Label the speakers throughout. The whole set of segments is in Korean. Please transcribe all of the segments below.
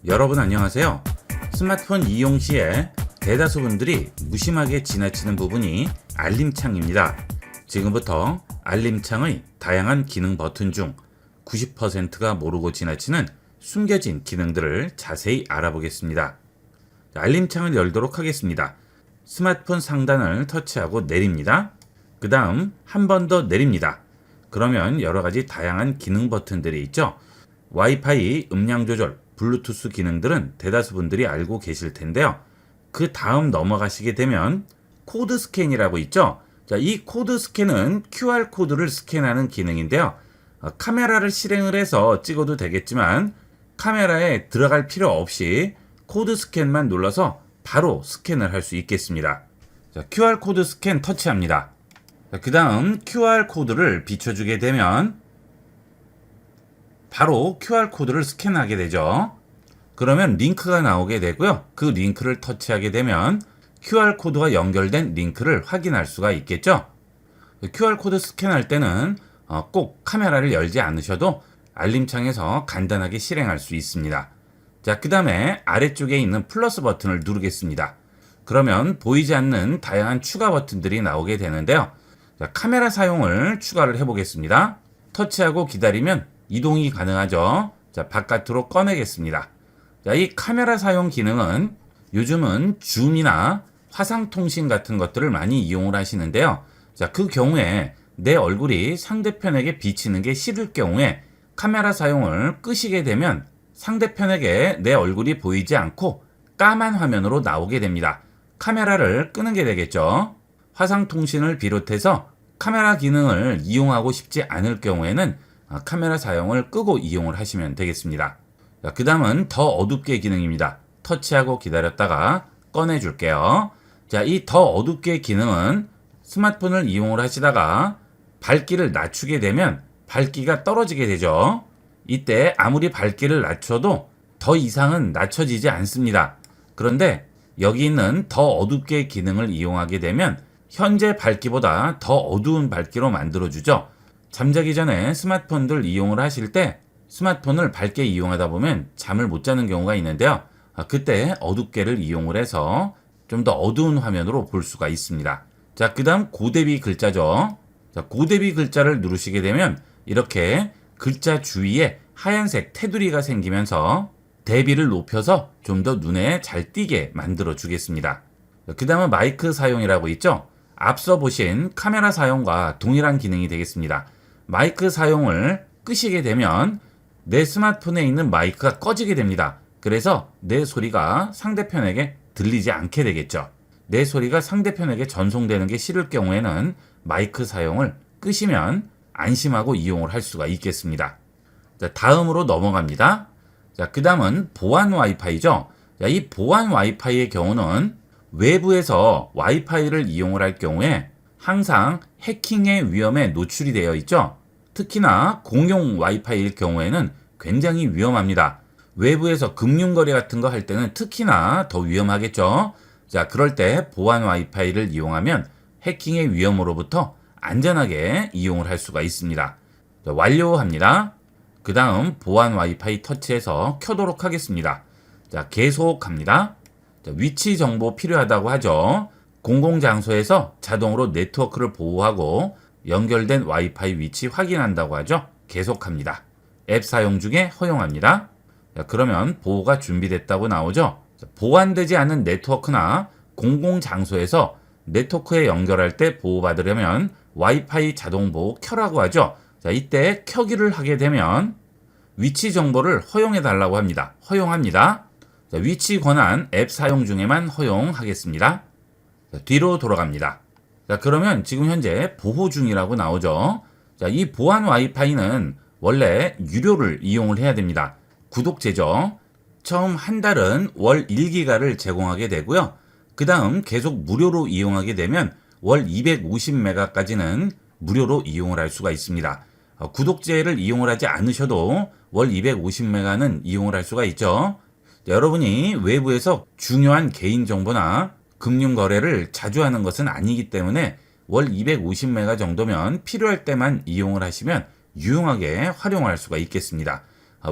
Speaker 1: 여러분 안녕하세요. 스마트폰 이용 시에 대다수 분들이 무심하게 지나치는 부분이 알림창입니다. 지금부터 알림창의 다양한 기능 버튼 중 90%가 모르고 지나치는 숨겨진 기능들을 자세히 알아보겠습니다. 알림창을 열도록 하겠습니다. 스마트폰 상단을 터치하고 내립니다. 그 다음 한 번 더 내립니다. 그러면 여러가지 다양한 기능 버튼들이 있죠. 와이파이 음량 조절, 블루투스 기능들은 대다수 분들이 알고 계실 텐데요. 그 다음 넘어가시게 되면 코드 스캔이라고 있죠. 자, 이 코드 스캔은 QR코드를 스캔하는 기능인데요. 카메라를 실행을 해서 찍어도 되겠지만 카메라에 들어갈 필요 없이 코드 스캔만 눌러서 바로 스캔을 할 수 있겠습니다. 자, QR코드 스캔 터치합니다. 그 다음 QR코드를 비춰주게 되면 바로 QR코드를 스캔하게 되죠. 그러면 링크가 나오게 되고요. 그 링크를 터치하게 되면 QR코드와 연결된 링크를 확인할 수가 있겠죠. QR코드 스캔할 때는 꼭 카메라를 열지 않으셔도 알림창에서 간단하게 실행할 수 있습니다. 자, 그 다음에 아래쪽에 있는 플러스 버튼을 누르겠습니다. 그러면 보이지 않는 다양한 추가 버튼들이 나오게 되는데요. 자, 카메라 사용을 추가를 해보겠습니다. 터치하고 기다리면 이동이 가능하죠. 자, 바깥으로 꺼내겠습니다. 자, 이 카메라 사용 기능은 요즘은 줌이나 화상통신 같은 것들을 많이 이용을 하시는데요. 자, 그 경우에 내 얼굴이 상대편에게 비치는 게 싫을 경우에 카메라 사용을 끄시게 되면 상대편에게 내 얼굴이 보이지 않고 까만 화면으로 나오게 됩니다. 카메라를 끄는 게 되겠죠. 화상통신을 비롯해서 카메라 기능을 이용하고 싶지 않을 경우에는 카메라 사용을 끄고 이용을 하시면 되겠습니다. 그 다음은 더 어둡게 기능입니다. 터치하고 기다렸다가 꺼내줄게요. 자, 이 더 어둡게 기능은 스마트폰을 이용을 하시다가 밝기를 낮추게 되면 밝기가 떨어지게 되죠. 이때 아무리 밝기를 낮춰도 더 이상은 낮춰지지 않습니다. 그런데 여기 있는 더 어둡게 기능을 이용하게 되면 현재 밝기보다 더 어두운 밝기로 만들어주죠. 잠자기 전에 스마트폰들 이용을 하실 때 스마트폰을 밝게 이용하다 보면 잠을 못 자는 경우가 있는데요. 그때 어둡게를 이용을 해서 좀 더 어두운 화면으로 볼 수가 있습니다. 자, 그 다음 고대비 글자죠. 자, 고대비 글자를 누르시게 되면 이렇게 글자 주위에 하얀색 테두리가 생기면서 대비를 높여서 좀 더 눈에 잘 띄게 만들어 주겠습니다. 그 다음은 마이크 사용이라고 있죠. 앞서 보신 카메라 사용과 동일한 기능이 되겠습니다. 마이크 사용을 끄시게 되면 내 스마트폰에 있는 마이크가 꺼지게 됩니다. 그래서 내 소리가 상대편에게 들리지 않게 되겠죠. 내 소리가 상대편에게 전송되는 게 싫을 경우에는 마이크 사용을 끄시면 안심하고 이용을 할 수가 있겠습니다. 자, 다음으로 넘어갑니다. 자, 그 다음은 보안 와이파이죠. 자, 이 보안 와이파이의 경우는 외부에서 와이파이를 이용을 할 경우에 항상 해킹의 위험에 노출이 되어 있죠. 특히나 공용 와이파이일 경우에는 굉장히 위험합니다. 외부에서 금융거래 같은 거 할 때는 특히나 더 위험하겠죠. 자, 그럴 때 보안 와이파이를 이용하면 해킹의 위험으로부터 안전하게 이용을 할 수가 있습니다. 자, 완료합니다. 그 다음 보안 와이파이 터치해서 켜도록 하겠습니다. 자, 계속합니다. 자, 위치 정보 필요하다고 하죠. 공공장소에서 자동으로 네트워크를 보호하고 연결된 와이파이 위치 확인한다고 하죠. 계속합니다. 앱 사용 중에 허용합니다. 자, 그러면 보호가 준비됐다고 나오죠. 자, 보완되지 않은 네트워크나 공공장소에서 네트워크에 연결할 때 보호받으려면 와이파이 자동 보호 켜라고 하죠. 자, 이때 켜기를 하게 되면 위치 정보를 허용해 달라고 합니다. 허용합니다. 자, 위치 권한 앱 사용 중에만 허용하겠습니다. 자, 뒤로 돌아갑니다. 자, 그러면 지금 현재 보호 중이라고 나오죠. 자, 이 보안 와이파이는 원래 유료를 이용을 해야 됩니다. 구독제죠. 처음 한 달은 월 1기가를 제공하게 되고요. 그 다음 계속 무료로 이용하게 되면 월 250메가까지는 무료로 이용을 할 수가 있습니다. 구독제를 이용을 하지 않으셔도 월 250메가는 이용을 할 수가 있죠. 여러분이 외부에서 중요한 개인정보나 금융거래를 자주 하는 것은 아니기 때문에 월 250메가 정도면 필요할 때만 이용을 하시면 유용하게 활용할 수가 있겠습니다.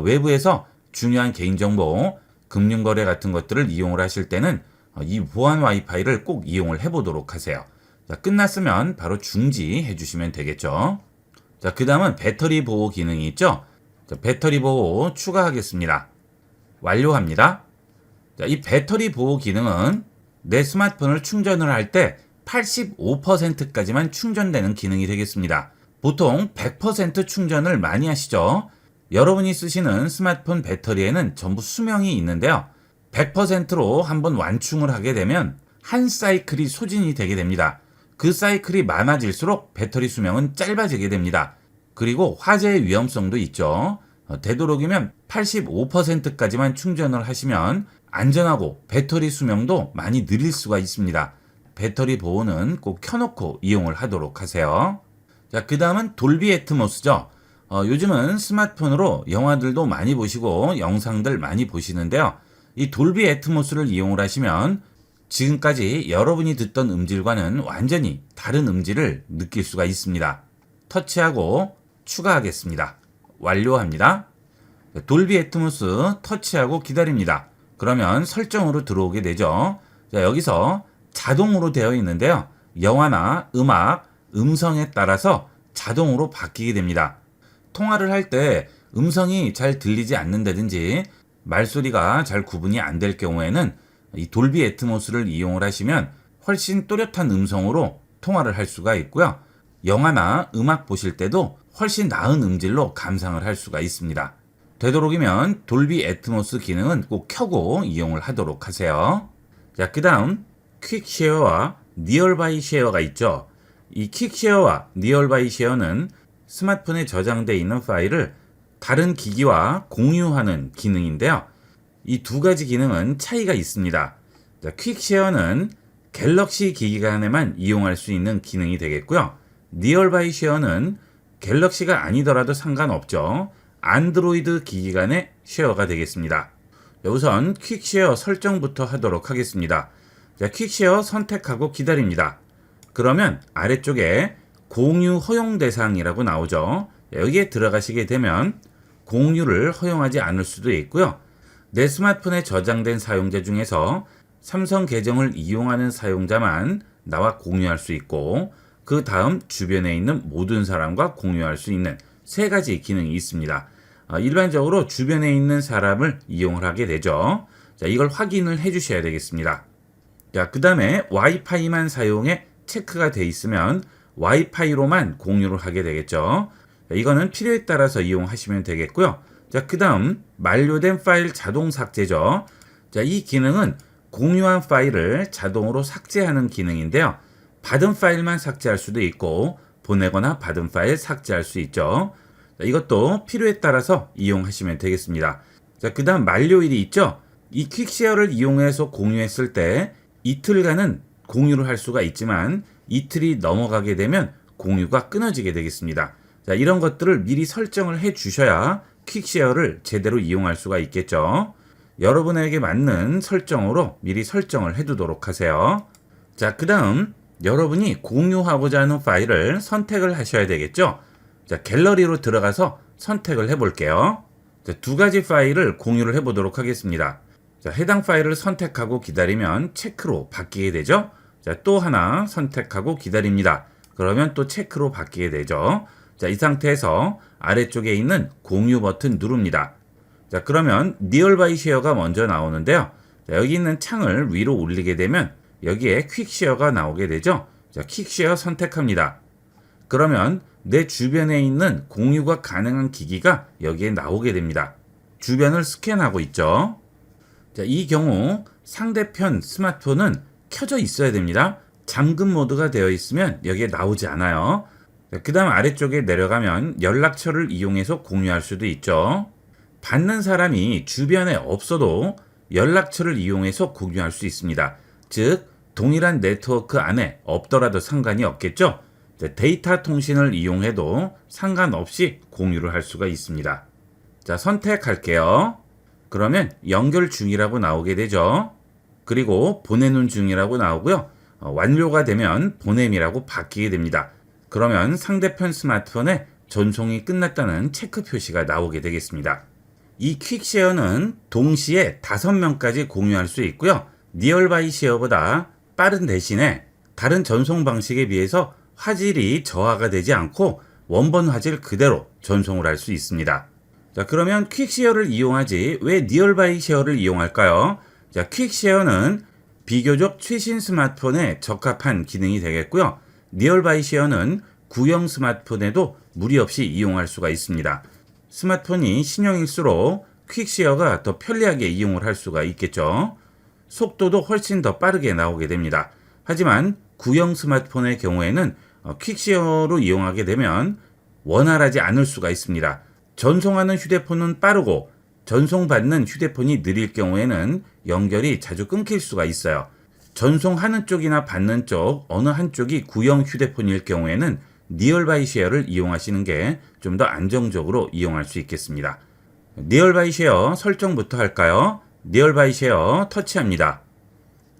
Speaker 1: 외부에서 중요한 개인정보, 금융거래 같은 것들을 이용을 하실 때는 이 보안 와이파이를 꼭 이용을 해보도록 하세요. 자, 끝났으면 바로 중지해 주시면 되겠죠. 자, 그 다음은 배터리 보호 기능이 있죠. 자, 배터리 보호 추가하겠습니다. 완료합니다. 자, 이 배터리 보호 기능은 내 스마트폰을 충전을 할 때 85%까지만 충전되는 기능이 되겠습니다. 보통 100% 충전을 많이 하시죠. 여러분이 쓰시는 스마트폰 배터리에는 전부 수명이 있는데요. 100%로 한번 완충을 하게 되면 한 사이클이 소진이 되게 됩니다. 그 사이클이 많아질수록 배터리 수명은 짧아지게 됩니다. 그리고 화재의 위험성도 있죠. 되도록이면 85%까지만 충전을 하시면 안전하고 배터리 수명도 많이 느릴 수가 있습니다. 배터리 보호는 꼭 켜놓고 이용을 하도록 하세요. 자, 그 다음은 돌비 애트모스죠. 요즘은 스마트폰으로 영화들도 많이 보시고 영상들 많이 보시는데요. 이 돌비 애트모스를 이용을 하시면 지금까지 여러분이 듣던 음질과는 완전히 다른 음질을 느낄 수가 있습니다. 터치하고 추가하겠습니다. 완료합니다. 돌비 애트모스 터치하고 기다립니다. 그러면 설정으로 들어오게 되죠. 자, 여기서 자동으로 되어 있는데요. 영화나 음악, 음성에 따라서 자동으로 바뀌게 됩니다. 통화를 할 때 음성이 잘 들리지 않는다든지 말소리가 잘 구분이 안 될 경우에는 이 돌비 애트모스를 이용을 하시면 훨씬 또렷한 음성으로 통화를 할 수가 있고요. 영화나 음악 보실 때도 훨씬 나은 음질로 감상을 할 수가 있습니다. 되도록이면 돌비 애트모스 기능은 꼭 켜고 이용을 하도록 하세요. 자, 그 다음 퀵쉐어와 니얼바이 쉐어가 있죠. 이 퀵쉐어와 니얼바이 쉐어는 스마트폰에 저장되어 있는 파일을 다른 기기와 공유하는 기능인데요. 이 두 가지 기능은 차이가 있습니다. 자, 퀵쉐어는 갤럭시 기기 간에만 이용할 수 있는 기능이 되겠고요. 니얼바이 쉐어는 갤럭시가 아니더라도 상관없죠. 안드로이드 기기 간의 쉐어가 되겠습니다. 우선 퀵쉐어 설정부터 하도록 하겠습니다. 자, 퀵쉐어 선택하고 기다립니다. 그러면 아래쪽에 공유 허용 대상이라고 나오죠. 여기에 들어가시게 되면 공유를 허용하지 않을 수도 있고요. 내 스마트폰에 저장된 사용자 중에서 삼성 계정을 이용하는 사용자만 나와 공유할 수 있고, 그 다음 주변에 있는 모든 사람과 공유할 수 있는 세 가지 기능이 있습니다. 일반적으로 주변에 있는 사람을 이용을 하게 되죠. 자, 이걸 확인을 해 주셔야 되겠습니다. 자, 그 다음에 와이파이만 사용해 체크가 돼 있으면 와이파이로만 공유를 하게 되겠죠. 자, 이거는 필요에 따라서 이용하시면 되겠고요. 자, 그 다음 만료된 파일 자동 삭제죠. 자, 이 기능은 공유한 파일을 자동으로 삭제하는 기능인데요. 받은 파일만 삭제할 수도 있고 보내거나 받은 파일 삭제할 수 있죠. 자, 이것도 필요에 따라서 이용하시면 되겠습니다. 자, 그 다음 만료일이 있죠. 이 퀵쉐어를 이용해서 공유했을 때 이틀간은 공유를 할 수가 있지만 이틀이 넘어가게 되면 공유가 끊어지게 되겠습니다. 자, 이런 것들을 미리 설정을 해 주셔야 퀵쉐어를 제대로 이용할 수가 있겠죠. 여러분에게 맞는 설정으로 미리 설정을 해 두도록 하세요. 자, 그 다음 여러분이 공유하고자 하는 파일을 선택을 하셔야 되겠죠. 자, 갤러리로 들어가서 선택을 해 볼게요. 자, 두 가지 파일을 공유를 해 보도록 하겠습니다. 자, 해당 파일을 선택하고 기다리면 체크로 바뀌게 되죠. 자, 또 하나 선택하고 기다립니다. 그러면 또 체크로 바뀌게 되죠. 자, 이 상태에서 아래쪽에 있는 공유 버튼 누릅니다. 자, 그러면 니얼바이 쉐어가 먼저 나오는데요. 자, 여기 있는 창을 위로 올리게 되면 여기에 퀵쉐어가 나오게 되죠. 자, 퀵쉐어 선택합니다. 그러면 내 주변에 있는 공유가 가능한 기기가 여기에 나오게 됩니다. 주변을 스캔하고 있죠. 자, 이 경우 상대편 스마트폰은 켜져 있어야 됩니다. 잠금 모드가 되어 있으면 여기에 나오지 않아요. 그 다음 아래쪽에 내려가면 연락처를 이용해서 공유할 수도 있죠. 받는 사람이 주변에 없어도 연락처를 이용해서 공유할 수 있습니다. 즉 동일한 네트워크 안에 없더라도 상관이 없겠죠. 데이터 통신을 이용해도 상관없이 공유를 할 수가 있습니다. 자, 선택할게요. 그러면 연결 중이라고 나오게 되죠. 그리고 보내는 중이라고 나오고요. 완료가 되면 보냄이라고 바뀌게 됩니다. 그러면 상대편 스마트폰에 전송이 끝났다는 체크 표시가 나오게 되겠습니다. 이 퀵쉐어는 동시에 5명까지 공유할 수 있고요. 니얼바이 쉐어보다 빠른 대신에 다른 전송 방식에 비해서 화질이 저하가 되지 않고 원본 화질 그대로 전송을 할 수 있습니다. 자, 그러면 퀵쉐어를 이용하지 왜 니얼바이 쉐어를 이용할까요? 자, 퀵쉐어는 비교적 최신 스마트폰에 적합한 기능이 되겠고요. 니얼바이 쉐어는 구형 스마트폰에도 무리 없이 이용할 수가 있습니다. 스마트폰이 신형일수록 퀵쉐어가 더 편리하게 이용을 할 수가 있겠죠. 속도도 훨씬 더 빠르게 나오게 됩니다. 하지만 구형 스마트폰의 경우에는 퀵쉐어로 이용하게 되면 원활하지 않을 수가 있습니다. 전송하는 휴대폰은 빠르고 전송받는 휴대폰이 느릴 경우에는 연결이 자주 끊길 수가 있어요. 전송하는 쪽이나 받는 쪽 어느 한쪽이 구형 휴대폰일 경우에는 니얼바이 쉐어를 이용하시는 게 좀 더 안정적으로 이용할 수 있겠습니다. 니얼바이 쉐어 설정부터 할까요? 니얼바이 쉐어 터치합니다.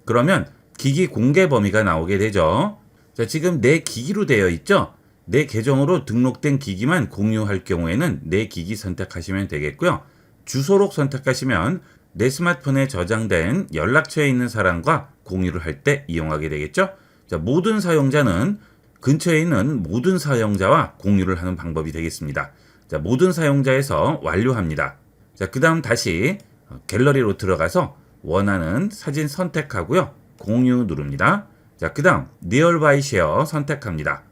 Speaker 1: 그러면 기기 공개 범위가 나오게 되죠. 자, 지금 내 기기로 되어 있죠? 내 계정으로 등록된 기기만 공유할 경우에는 내 기기 선택하시면 되겠고요. 주소록 선택하시면 내 스마트폰에 저장된 연락처에 있는 사람과 공유를 할 때 이용하게 되겠죠. 자, 모든 사용자는 근처에 있는 모든 사용자와 공유를 하는 방법이 되겠습니다. 자, 모든 사용자에서 완료합니다. 자, 그 다음 다시 갤러리로 들어가서 원하는 사진 선택하고요. 공유 누릅니다. 자, 그 다음 니얼바이 쉐어 선택합니다.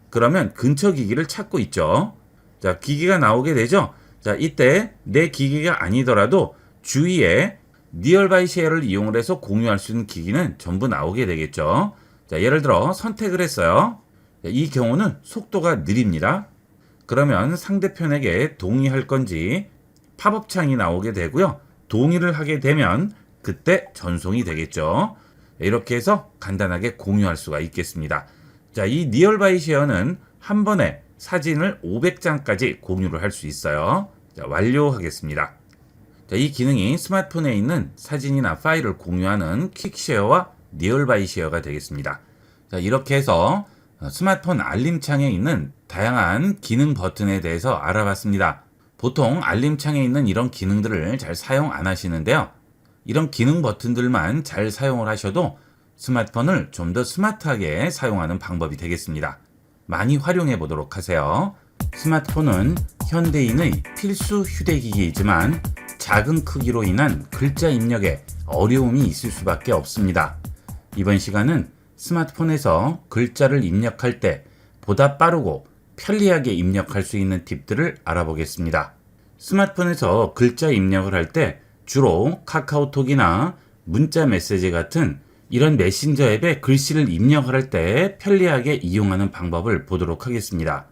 Speaker 1: 그러면 근처 기기를 찾고 있죠. 자, 기기가 나오게 되죠. 자, 이때 내 기기가 아니더라도 주위에 니얼바이 쉐어를 이용을 해서 공유할 수 있는 기기는 전부 나오게 되겠죠. 자, 예를 들어 선택을 했어요. 자, 이 경우는 속도가 느립니다. 그러면 상대편에게 동의할 건지 팝업 창이 나오게 되고요. 동의를 하게 되면 그때 전송이 되겠죠. 이렇게 해서 간단하게 공유할 수가 있겠습니다. 자, 이 니얼바이 쉐어는 한 번에 사진을 500장까지 공유를 할 수 있어요. 자, 완료하겠습니다. 자, 이 기능이 스마트폰에 있는 사진이나 파일을 공유하는 퀵쉐어와 니얼바이 쉐어가 되겠습니다. 자, 이렇게 해서 스마트폰 알림창에 있는 다양한 기능 버튼에 대해서 알아봤습니다. 보통 알림창에 있는 이런 기능들을 잘 사용 안 하시는데요. 이런 기능 버튼들만 잘 사용을 하셔도 스마트폰을 좀 더 스마트하게 사용하는 방법이 되겠습니다. 많이 활용해 보도록 하세요. 스마트폰은 현대인의 필수 휴대기기이지만 작은 크기로 인한 글자 입력에 어려움이 있을 수밖에 없습니다. 이번 시간은 스마트폰에서 글자를 입력할 때 보다 빠르고 편리하게 입력할 수 있는 팁들을 알아보겠습니다. 스마트폰에서 글자 입력을 할 때 주로 카카오톡이나 문자 메시지 같은 이런 메신저 앱에 글씨를 입력을 할 때 편리하게 이용하는 방법을 보도록 하겠습니다.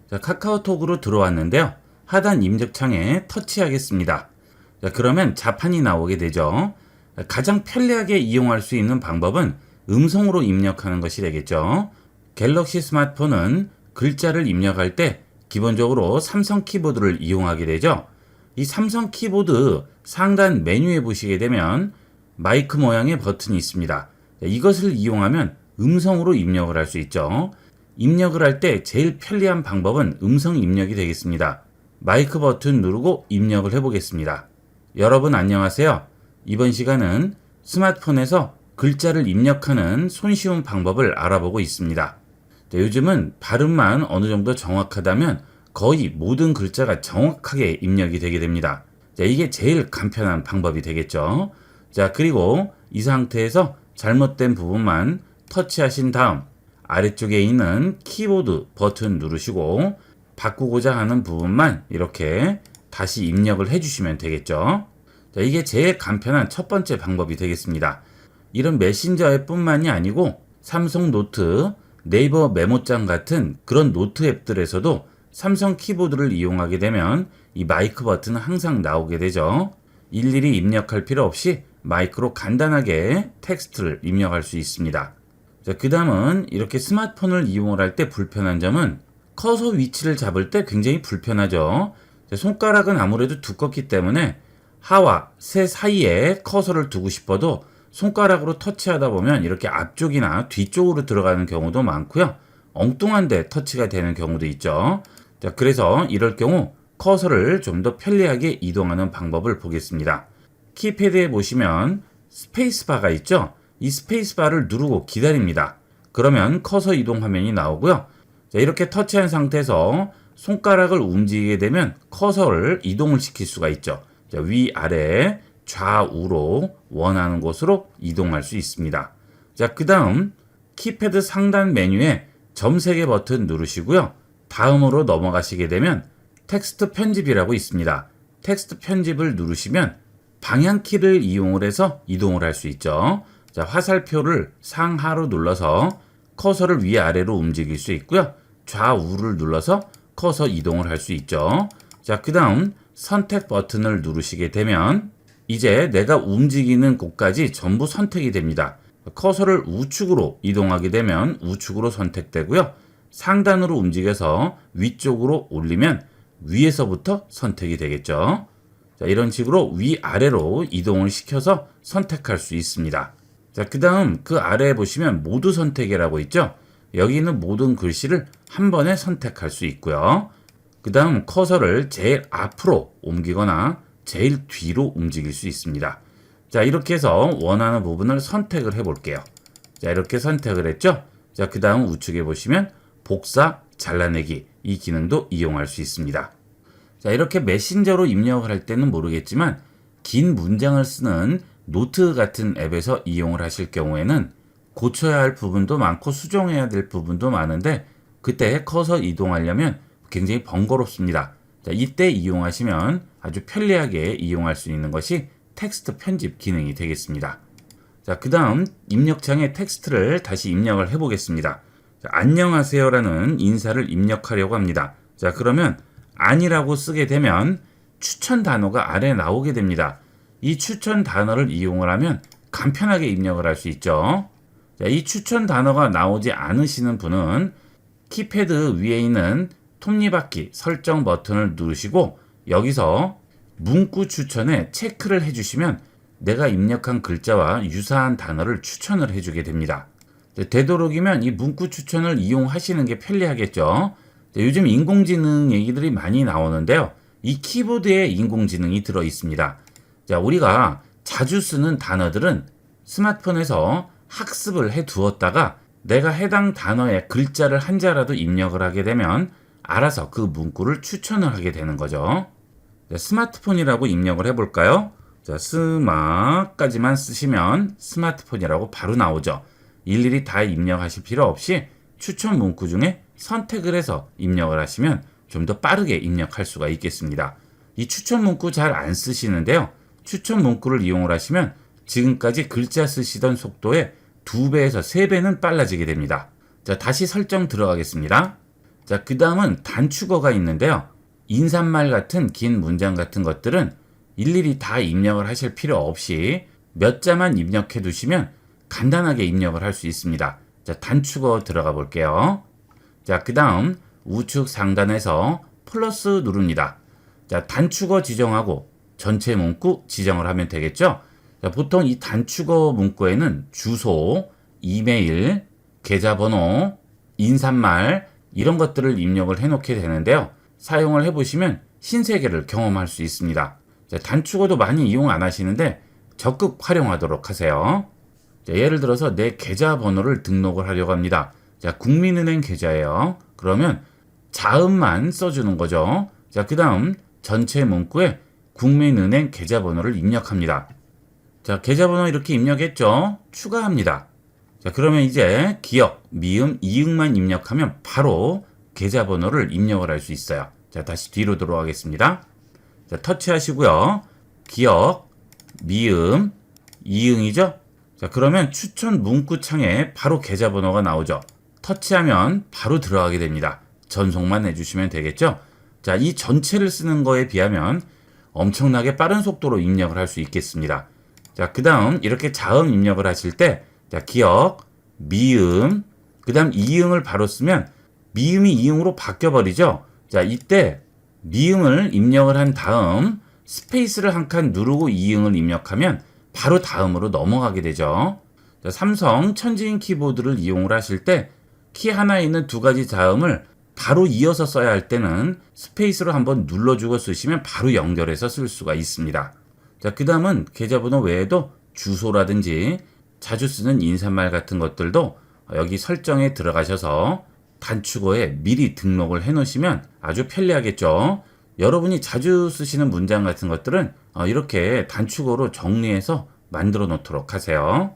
Speaker 1: 자, 카카오톡으로 들어왔는데요. 하단 입력창에 터치하겠습니다. 자, 그러면 자판이 나오게 되죠. 가장 편리하게 이용할 수 있는 방법은 음성으로 입력하는 것이 되겠죠. 갤럭시 스마트폰은 글자를 입력할 때 기본적으로 삼성 키보드를 이용하게 되죠. 이 삼성 키보드 상단 메뉴에 보시게 되면 마이크 모양의 버튼이 있습니다. 이것을 이용하면 음성으로 입력을 할 수 있죠. 입력을 할 때 제일 편리한 방법은 음성 입력이 되겠습니다. 마이크 버튼 누르고 입력을 해보겠습니다. 여러분 안녕하세요. 이번 시간은 스마트폰에서 글자를 입력하는 손쉬운 방법을 알아보고 있습니다. 요즘은 발음만 어느 정도 정확하다면 거의 모든 글자가 정확하게 입력이 되게 됩니다. 자, 이게 제일 간편한 방법이 되겠죠. 자, 그리고 이 상태에서 잘못된 부분만 터치하신 다음 아래쪽에 있는 키보드 버튼 누르시고 바꾸고자 하는 부분만 이렇게 다시 입력을 해주시면 되겠죠. 자, 이게 제일 간편한 첫 번째 방법이 되겠습니다. 이런 메신저 앱뿐만이 아니고 삼성 노트, 네이버 메모장 같은 그런 노트 앱들에서도 삼성 키보드를 이용하게 되면 이 마이크 버튼은 항상 나오게 되죠. 일일이 입력할 필요 없이 마이크로 간단하게 텍스트를 입력할 수 있습니다. 자, 그 다음은 이렇게 스마트폰을 이용을 할 때 불편한 점은 커서 위치를 잡을 때 굉장히 불편하죠. 자, 손가락은 아무래도 두껍기 때문에 하와 세 사이에 커서를 두고 싶어도 손가락으로 터치하다 보면 이렇게 앞쪽이나 뒤쪽으로 들어가는 경우도 많고요. 엉뚱한 데 터치가 되는 경우도 있죠. 자, 그래서 이럴 경우 커서를 좀 더 편리하게 이동하는 방법을 보겠습니다. 키패드에 보시면 스페이스바가 있죠? 이 스페이스바를 누르고 기다립니다. 그러면 커서 이동 화면이 나오고요. 자, 이렇게 터치한 상태에서 손가락을 움직이게 되면 커서를 이동을 시킬 수가 있죠. 자, 위아래 좌우로 원하는 곳으로 이동할 수 있습니다. 자, 그 다음 키패드 상단 메뉴에 점 3개 버튼 누르시고요. 다음으로 넘어가시게 되면 텍스트 편집이라고 있습니다. 텍스트 편집을 누르시면 방향키를 이용을 해서 이동을 할 수 있죠. 자, 화살표를 상하로 눌러서 커서를 위아래로 움직일 수 있고요. 좌우를 눌러서 커서 이동을 할 수 있죠. 자, 그 다음 선택 버튼을 누르시게 되면 이제 내가 움직이는 곳까지 전부 선택이 됩니다. 커서를 우측으로 이동하게 되면 우측으로 선택되고요. 상단으로 움직여서 위쪽으로 올리면 위에서부터 선택이 되겠죠. 자, 이런 식으로 위아래로 이동을 시켜서 선택할 수 있습니다. 자, 그 다음 그 아래에 보시면 모두 선택이라고 있죠. 여기 있는 모든 글씨를 한 번에 선택할 수 있고요. 그 다음 커서를 제일 앞으로 옮기거나 제일 뒤로 움직일 수 있습니다. 자, 이렇게 해서 원하는 부분을 선택을 해 볼게요. 자, 이렇게 선택을 했죠. 자, 그 다음 우측에 보시면 복사, 잘라내기 이 기능도 이용할 수 있습니다. 자, 이렇게 메신저로 입력을 할 때는 모르겠지만 긴 문장을 쓰는 노트 같은 앱에서 이용을 하실 경우에는 고쳐야 할 부분도 많고 수정해야 될 부분도 많은데 그때 커서 이동하려면 굉장히 번거롭습니다. 자, 이때 이용하시면 아주 편리하게 이용할 수 있는 것이 텍스트 편집 기능이 되겠습니다. 자, 그 다음 입력창에 텍스트를 다시 입력을 해보겠습니다. 자, 안녕하세요라는 인사를 입력하려고 합니다. 자, 그러면 아니라고 쓰게 되면 추천 단어가 아래에 나오게 됩니다. 이 추천 단어를 이용을 하면 간편하게 입력을 할 수 있죠. 자, 이 추천 단어가 나오지 않으시는 분은 키패드 위에 있는 톱니바퀴 설정 버튼을 누르시고 여기서 문구 추천에 체크를 해주시면 내가 입력한 글자와 유사한 단어를 추천을 해주게 됩니다. 되도록이면 이 문구 추천을 이용하시는 게 편리하겠죠. 요즘 인공지능 얘기들이 많이 나오는데요. 이 키보드에 인공지능이 들어 있습니다. 자, 우리가 자주 쓰는 단어들은 스마트폰에서 학습을 해 두었다가 내가 해당 단어의 글자를 한자라도 입력을 하게 되면 알아서 그 문구를 추천을 하게 되는 거죠. 자, 스마트폰이라고 입력을 해볼까요? 자, 스마까지만 쓰시면 스마트폰이라고 바로 나오죠. 일일이 다 입력하실 필요 없이 추천 문구 중에 선택을 해서 입력을 하시면 좀 더 빠르게 입력할 수가 있겠습니다. 이 추천 문구 잘 안 쓰시는데요. 추천 문구를 이용을 하시면 지금까지 글자 쓰시던 속도의 2배에서 3배는 빨라지게 됩니다. 자, 다시 설정 들어가겠습니다. 자, 그 다음은 단축어가 있는데요. 인사말 같은 긴 문장 같은 것들은 일일이 다 입력을 하실 필요 없이 몇 자만 입력해 두시면 간단하게 입력을 할 수 있습니다. 자, 단축어 들어가 볼게요. 자, 그 다음 우측 상단에서 플러스 누릅니다. 자, 단축어 지정하고 전체 문구 지정을 하면 되겠죠. 자, 보통 이 단축어 문구에는 주소, 이메일, 계좌번호, 인사말 이런 것들을 입력을 해놓게 되는데요. 사용을 해보시면 신세계를 경험할 수 있습니다. 자, 단축어도 많이 이용 안 하시는데 적극 활용하도록 하세요. 자, 예를 들어서 내 계좌번호를 등록을 하려고 합니다. 자, 국민은행 계좌예요. 그러면 자음만 써주는 거죠. 자, 그 다음 전체 문구에 국민은행 계좌번호를 입력합니다. 자, 계좌번호 이렇게 입력했죠. 추가합니다. 자, 그러면 이제 기억, 미음, 이응만 입력하면 바로 계좌번호를 입력을 할 수 있어요. 자, 다시 뒤로 돌아가겠습니다. 자, 터치하시고요. 기억, 미음, 이응이죠. 자, 그러면 추천 문구 창에 바로 계좌번호가 나오죠. 터치하면 바로 들어가게 됩니다. 전송만 해주시면 되겠죠. 자, 이 전체를 쓰는 거에 비하면 엄청나게 빠른 속도로 입력을 할 수 있겠습니다. 자, 그 다음 이렇게 자음 입력을 하실 때 자, 기억, 미음, 그 다음 이응을 바로 쓰면 미음이 이응으로 바뀌어버리죠. 자, 이때 미음을 입력을 한 다음 스페이스를 한 칸 누르고 이응을 입력하면 바로 다음으로 넘어가게 되죠. 자, 삼성 천지인 키보드를 이용을 하실 때 키 하나에 있는 2가지 자음을 바로 이어서 써야 할 때는 스페이스로 한번 눌러주고 쓰시면 바로 연결해서 쓸 수가 있습니다. 자, 그 다음은 계좌번호 외에도 주소라든지 자주 쓰는 인사말 같은 것들도 여기 설정에 들어가셔서 단축어에 미리 등록을 해 놓으시면 아주 편리하겠죠. 여러분이 자주 쓰시는 문장 같은 것들은 이렇게 단축어로 정리해서 만들어 놓도록 하세요.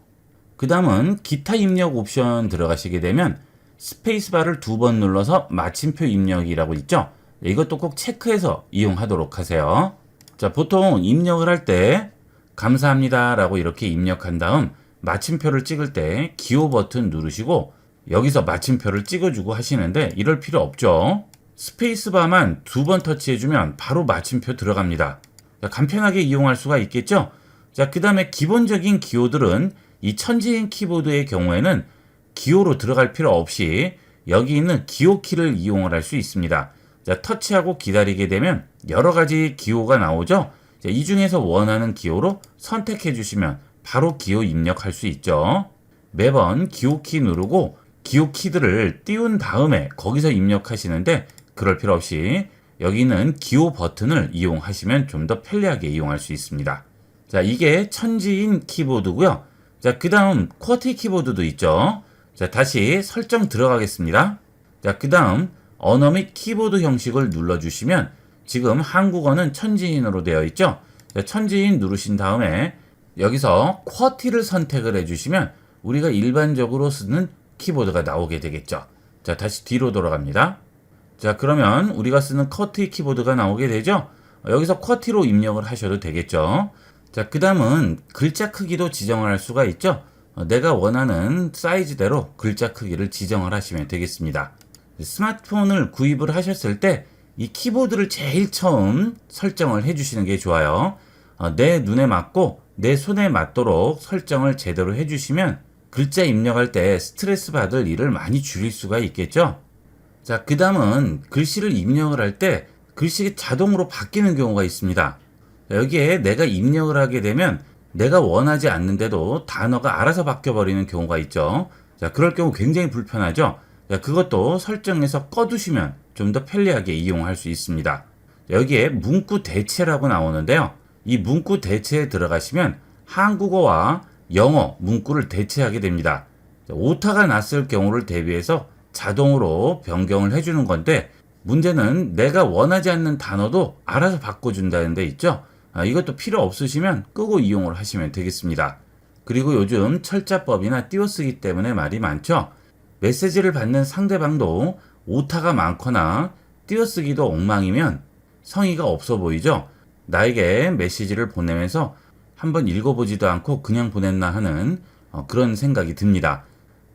Speaker 1: 그 다음은 기타 입력 옵션 들어가시게 되면 스페이스바를 2번 눌러서 마침표 입력이라고 있죠. 이것도 꼭 체크해서 이용하도록 하세요. 자, 보통 입력을 할 때 감사합니다 라고 이렇게 입력한 다음 마침표를 찍을 때 기호 버튼 누르시고 여기서 마침표를 찍어주고 하시는데 이럴 필요 없죠. 스페이스바만 2번 터치해주면 바로 마침표 들어갑니다. 자, 간편하게 이용할 수가 있겠죠. 자, 그 다음에 기본적인 기호들은 이 천지인 키보드의 경우에는 기호로 들어갈 필요 없이 여기 있는 기호 키를 이용을 할 수 있습니다. 자, 터치하고 기다리게 되면 여러 가지 기호가 나오죠. 자, 이 중에서 원하는 기호로 선택해 주시면 바로 기호 입력할 수 있죠. 매번 기호 키 누르고 기호 키들을 띄운 다음에 거기서 입력하시는데 그럴 필요 없이 여기 있는 기호 버튼을 이용하시면 좀 더 편리하게 이용할 수 있습니다. 자, 이게 천지인 키보드고요. 자, 그 다음 쿼티 키보드도 있죠. 자, 다시 설정 들어가겠습니다. 자, 그 다음 언어 및 키보드 형식을 눌러주시면 지금 한국어는 천지인으로 되어 있죠. 자, 천지인 누르신 다음에 여기서 쿼티를 선택을 해주시면 우리가 일반적으로 쓰는 키보드가 나오게 되겠죠. 자, 다시 뒤로 돌아갑니다. 자, 그러면 우리가 쓰는 쿼티 키보드가 나오게 되죠. 여기서 쿼티로 입력을 하셔도 되겠죠. 자, 그 다음은 글자 크기도 지정을 할 수가 있죠. 내가 원하는 사이즈대로 글자 크기를 지정을 하시면 되겠습니다. 스마트폰을 구입을 하셨을 때 이 키보드를 제일 처음 설정을 해주시는 게 좋아요. 내 눈에 맞고 내 손에 맞도록 설정을 제대로 해주시면 글자 입력할 때 스트레스 받을 일을 많이 줄일 수가 있겠죠. 자, 그 다음은 글씨를 입력을 할 때 글씨가 자동으로 바뀌는 경우가 있습니다. 여기에 내가 입력을 하게 되면 내가 원하지 않는데도 단어가 알아서 바뀌어버리는 경우가 있죠. 자, 그럴 경우 굉장히 불편하죠. 자, 그것도 설정해서 꺼두시면 좀 더 편리하게 이용할 수 있습니다. 여기에 문구 대체라고 나오는데요. 이 문구 대체에 들어가시면 한국어와 영어 문구를 대체하게 됩니다. 자, 오타가 났을 경우를 대비해서 자동으로 변경을 해주는 건데 문제는 내가 원하지 않는 단어도 알아서 바꿔준다는 데 있죠. 이것도 필요 없으시면 끄고 이용을 하시면 되겠습니다. 그리고 요즘 철자법이나 띄어쓰기 때문에 말이 많죠. 메시지를 받는 상대방도 오타가 많거나 띄어쓰기도 엉망이면 성의가 없어 보이죠. 나에게 메시지를 보내면서 한번 읽어보지도 않고 그냥 보냈나 하는 그런 생각이 듭니다.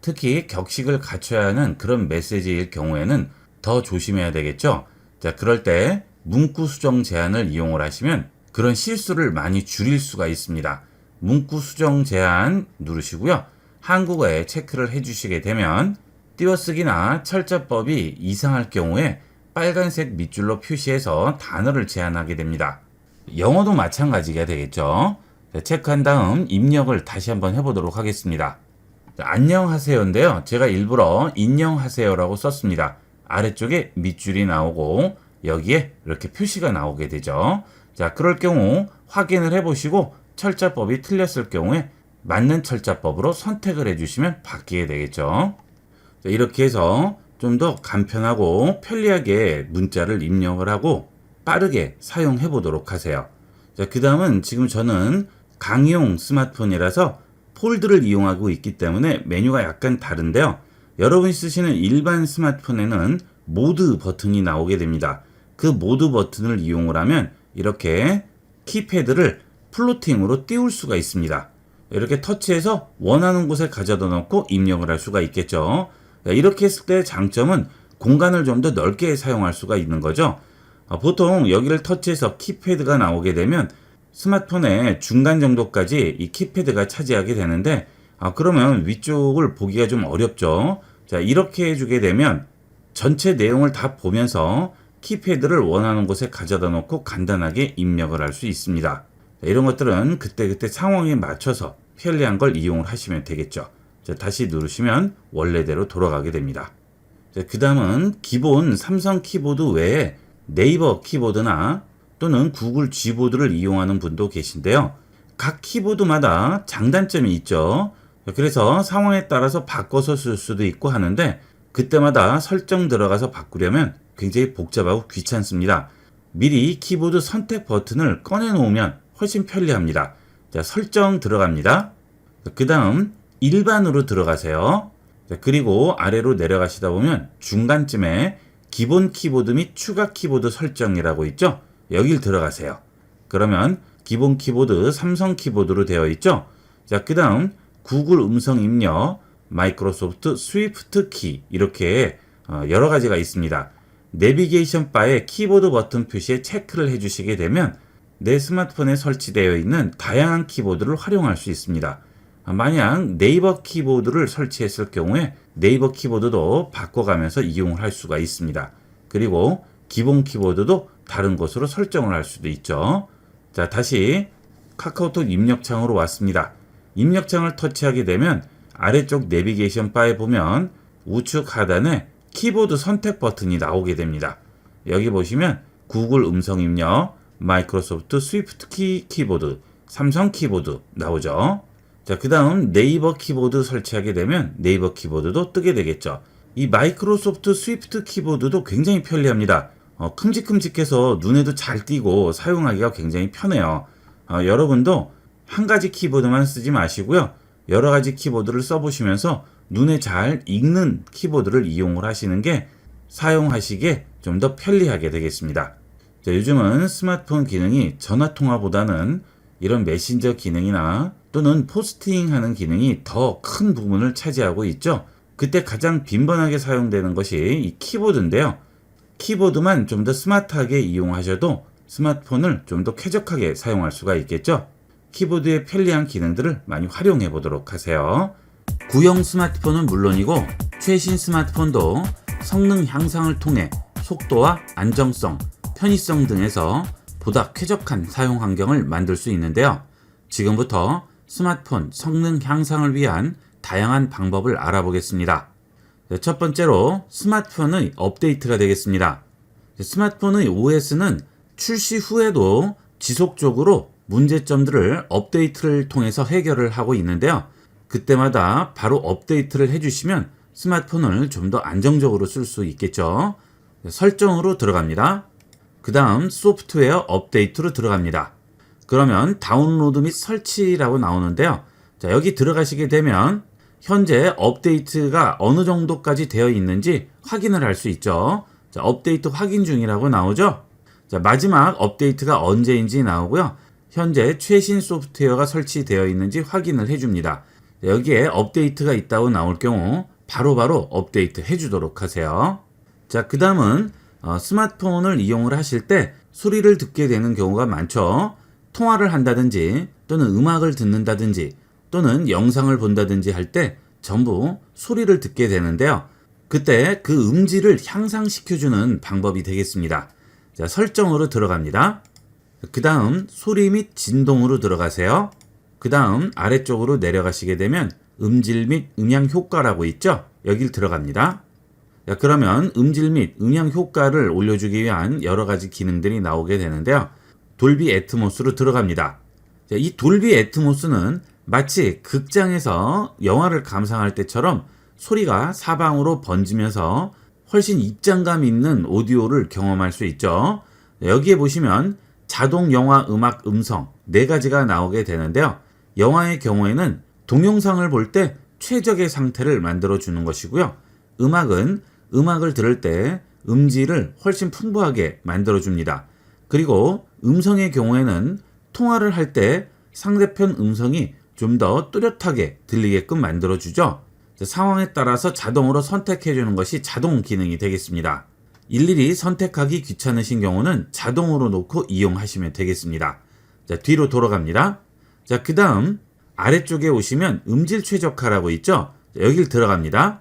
Speaker 1: 특히 격식을 갖춰야 하는 그런 메시지일 경우에는 더 조심해야 되겠죠. 자, 그럴 때 문구 수정 제한을 이용을 하시면 그런 실수를 많이 줄일 수가 있습니다. 문구 수정 제한 누르시고요. 한국어에 체크를 해주시게 되면 띄어쓰기나 철자법이 이상할 경우에 빨간색 밑줄로 표시해서 단어를 제한하게 됩니다. 영어도 마찬가지가 되겠죠. 자, 체크한 다음 입력을 다시 한번 해보도록 하겠습니다. 자, 안녕하세요인데요. 제가 일부러 인녕하세요라고 썼습니다. 아래쪽에 밑줄이 나오고 여기에 이렇게 표시가 나오게 되죠. 자, 그럴 경우 확인을 해보시고 철자법이 틀렸을 경우에 맞는 철자법으로 선택을 해주시면 바뀌게 되겠죠. 자, 이렇게 해서 좀 더 간편하고 편리하게 문자를 입력을 하고 빠르게 사용해 보도록 하세요. 자, 그 다음은 지금 저는 강의용 스마트폰이라서 폴드를 이용하고 있기 때문에 메뉴가 약간 다른데요. 여러분이 쓰시는 일반 스마트폰에는 모드 버튼이 나오게 됩니다. 그 모드 버튼을 이용을 하면 이렇게 키패드를 플로팅으로 띄울 수가 있습니다. 이렇게 터치해서 원하는 곳에 가져다 놓고 입력을 할 수가 있겠죠. 이렇게 했을 때 장점은 공간을 좀 더 넓게 사용할 수가 있는 거죠. 보통 여기를 터치해서 키패드가 나오게 되면 스마트폰의 중간 정도까지 이 키패드가 차지하게 되는데 그러면 위쪽을 보기가 좀 어렵죠. 자, 이렇게 해주게 되면 전체 내용을 다 보면서 키패드를 원하는 곳에 가져다 놓고 간단하게 입력을 할 수 있습니다. 자, 이런 것들은 그때그때 상황에 맞춰서 편리한 걸 이용을 하시면 되겠죠. 자, 다시 누르시면 원래대로 돌아가게 됩니다. 그 다음은 기본 삼성 키보드 외에 네이버 키보드나 또는 구글 G보드를 이용하는 분도 계신데요. 각 키보드마다 장단점이 있죠. 그래서 상황에 따라서 바꿔서 쓸 수도 있고 하는데 그때마다 설정 들어가서 바꾸려면 굉장히 복잡하고 귀찮습니다. 미리 키보드 선택 버튼을 꺼내 놓으면 훨씬 편리합니다. 자, 설정 들어갑니다. 그 다음 일반으로 들어가세요. 자, 그리고 아래로 내려가시다 보면 중간쯤에 기본 키보드 및 추가 키보드 설정이라고 있죠. 여길 들어가세요. 그러면 기본 키보드 삼성 키보드로 되어 있죠. 자, 그 다음 구글 음성 입력, 마이크로소프트 스위프트 키 이렇게 여러 가지가 있습니다. 내비게이션 바에 키보드 버튼 표시에 체크를 해주시게 되면 내 스마트폰에 설치되어 있는 다양한 키보드를 활용할 수 있습니다. 만약 네이버 키보드를 설치했을 경우에 네이버 키보드도 바꿔가면서 이용을 할 수가 있습니다. 그리고 기본 키보드도 다른 곳으로 설정을 할 수도 있죠. 자, 다시 카카오톡 입력창으로 왔습니다. 입력창을 터치하게 되면 아래쪽 내비게이션 바에 보면 우측 하단에 키보드 선택 버튼이 나오게 됩니다. 여기 보시면 구글 음성 입력, 마이크로소프트 스위프트 키보드, 삼성 키보드 나오죠. 자, 그 다음 네이버 키보드 설치하게 되면 네이버 키보드도 뜨게 되겠죠. 이 마이크로소프트 스위프트 키보드도 굉장히 편리합니다. 큼직큼직해서 눈에도 잘 띄고 사용하기가 굉장히 편해요. 여러분도 한 가지 키보드만 쓰지 마시고요. 여러 가지 키보드를 써보시면서 눈에 잘 익는 키보드를 이용을 하시는 게 사용하시기에 좀 더 편리하게 되겠습니다. 자, 요즘은 스마트폰 기능이 전화통화보다는 이런 메신저 기능이나 또는 포스팅 하는 기능이 더 큰 부분을 차지하고 있죠. 그때 가장 빈번하게 사용되는 것이 이 키보드인데요. 키보드만 좀 더 스마트하게 이용하셔도 스마트폰을 좀 더 쾌적하게 사용할 수가 있겠죠. 키보드의 편리한 기능들을 많이 활용해 보도록 하세요. 구형 스마트폰은 물론이고 최신 스마트폰도 성능 향상을 통해 속도와 안정성, 편의성 등에서 보다 쾌적한 사용 환경을 만들 수 있는데요. 지금부터 스마트폰 성능 향상을 위한 다양한 방법을 알아보겠습니다. 첫 번째로 스마트폰의 업데이트가 되겠습니다. 스마트폰의 OS는 출시 후에도 지속적으로 문제점들을 업데이트를 통해서 해결을 하고 있는데요. 그때마다 바로 업데이트를 해주시면 스마트폰을 좀 더 안정적으로 쓸 수 있겠죠. 설정으로 들어갑니다. 그 다음 소프트웨어 업데이트로 들어갑니다. 그러면 다운로드 및 설치라고 나오는데요. 자, 여기 들어가시게 되면 현재 업데이트가 어느 정도까지 되어 있는지 확인을 할 수 있죠. 자, 업데이트 확인 중이라고 나오죠. 자, 마지막 업데이트가 언제인지 나오고요. 현재 최신 소프트웨어가 설치되어 있는지 확인을 해줍니다. 여기에 업데이트가 있다고 나올 경우 바로바로 업데이트 해주도록 하세요. 자, 그 다음은 스마트폰을 이용을 하실 때 소리를 듣게 되는 경우가 많죠. 통화를 한다든지 또는 음악을 듣는다든지 또는 영상을 본다든지 할 때 전부 소리를 듣게 되는데요. 그때 그 음질을 향상시켜주는 방법이 되겠습니다. 자, 설정으로 들어갑니다. 그 다음 소리 및 진동으로 들어가세요. 그 다음 아래쪽으로 내려가시게 되면 음질 및 음향 효과라고 있죠. 여길 들어갑니다. 자, 그러면 음질 및 음향 효과를 올려주기 위한 여러 가지 기능들이 나오게 되는데요. 돌비 애트모스로 들어갑니다. 자, 이 돌비 애트모스는 마치 극장에서 영화를 감상할 때처럼 소리가 사방으로 번지면서 훨씬 입장감 있는 오디오를 경험할 수 있죠. 여기에 보시면 자동 영화 음악 음성 4가지가 나오게 되는데요. 영화의 경우에는 동영상을 볼 때 최적의 상태를 만들어 주는 것이고요. 음악은 음악을 들을 때 음질을 훨씬 풍부하게 만들어 줍니다. 그리고 음성의 경우에는 통화를 할 때 상대편 음성이 좀 더 뚜렷하게 들리게끔 만들어 주죠. 상황에 따라서 자동으로 선택해 주는 것이 자동 기능이 되겠습니다. 일일이 선택하기 귀찮으신 경우는 자동으로 놓고 이용하시면 되겠습니다. 자, 뒤로 돌아갑니다. 자, 그 다음 아래쪽에 오시면 음질 최적화라고 있죠. 자, 여길 들어갑니다.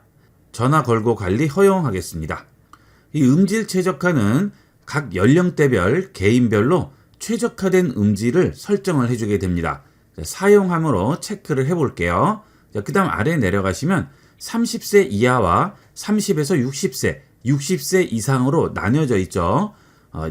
Speaker 1: 전화 걸고 관리 허용하겠습니다. 이 음질 최적화는 각 연령대별 개인별로 최적화된 음질을 설정을 해주게 됩니다. 자, 사용함으로 체크를 해볼게요. 그 다음 아래 내려가시면 30세 이하와 30에서 60세, 60세 이상으로 나뉘어져 있죠.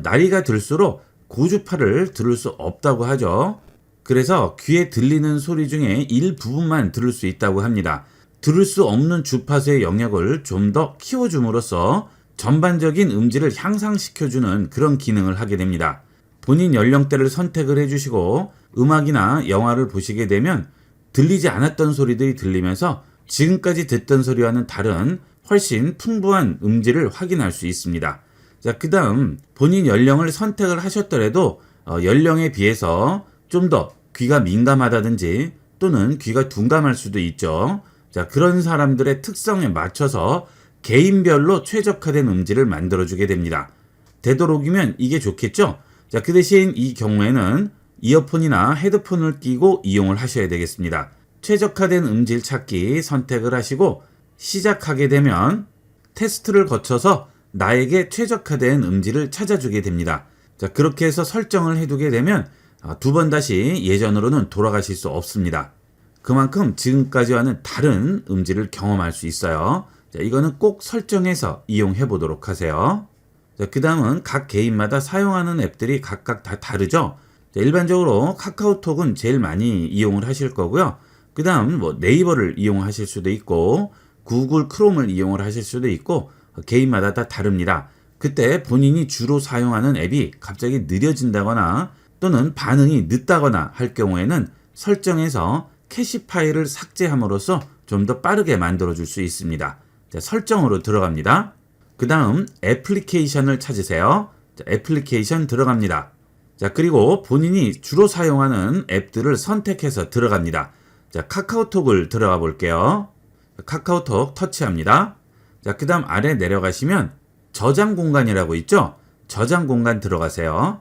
Speaker 1: 나이가 들수록 고주파를 들을 수 없다고 하죠. 그래서 귀에 들리는 소리 중에 일부분만 들을 수 있다고 합니다. 들을 수 없는 주파수의 영역을 좀 더 키워줌으로써 전반적인 음질을 향상시켜주는 그런 기능을 하게 됩니다. 본인 연령대를 선택을 해주시고 음악이나 영화를 보시게 되면 들리지 않았던 소리들이 들리면서 지금까지 듣던 소리와는 다른 훨씬 풍부한 음질을 확인할 수 있습니다. 자, 그 다음 본인 연령을 선택을 하셨더라도 연령에 비해서 좀 더 귀가 민감하다든지 또는 귀가 둔감할 수도 있죠. 자, 그런 사람들의 특성에 맞춰서 개인별로 최적화된 음질을 만들어주게 됩니다. 되도록이면 이게 좋겠죠? 자, 그 대신 이 경우에는 이어폰이나 헤드폰을 끼고 이용을 하셔야 되겠습니다. 최적화된 음질 찾기 선택을 하시고 시작하게 되면 테스트를 거쳐서 나에게 최적화된 음질을 찾아주게 됩니다. 자, 그렇게 해서 설정을 해두게 되면 두 번 다시 예전으로는 돌아가실 수 없습니다. 그만큼 지금까지와는 다른 음질을 경험할 수 있어요. 자, 이거는 꼭 설정해서 이용해 보도록 하세요. 자, 그 다음은 각 개인마다 사용하는 앱들이 각각 다 다르죠. 자, 일반적으로 카카오톡은 제일 많이 이용을 하실 거고요. 그 다음 네이버를 이용하실 수도 있고 구글 크롬을 이용을 하실 수도 있고 개인마다 다 다릅니다. 그때 본인이 주로 사용하는 앱이 갑자기 느려진다거나 또는 반응이 늦다거나 할 경우에는 설정해서 캐시 파일을 삭제함으로써 좀 더 빠르게 만들어줄 수 있습니다. 자, 설정으로 들어갑니다. 그 다음 애플리케이션을 찾으세요. 자, 애플리케이션 들어갑니다. 자, 그리고 본인이 주로 사용하는 앱들을 선택해서 들어갑니다. 자, 카카오톡을 들어가 볼게요. 카카오톡 터치합니다. 자, 그 다음 아래 내려가시면 저장 공간이라고 있죠? 저장 공간 들어가세요.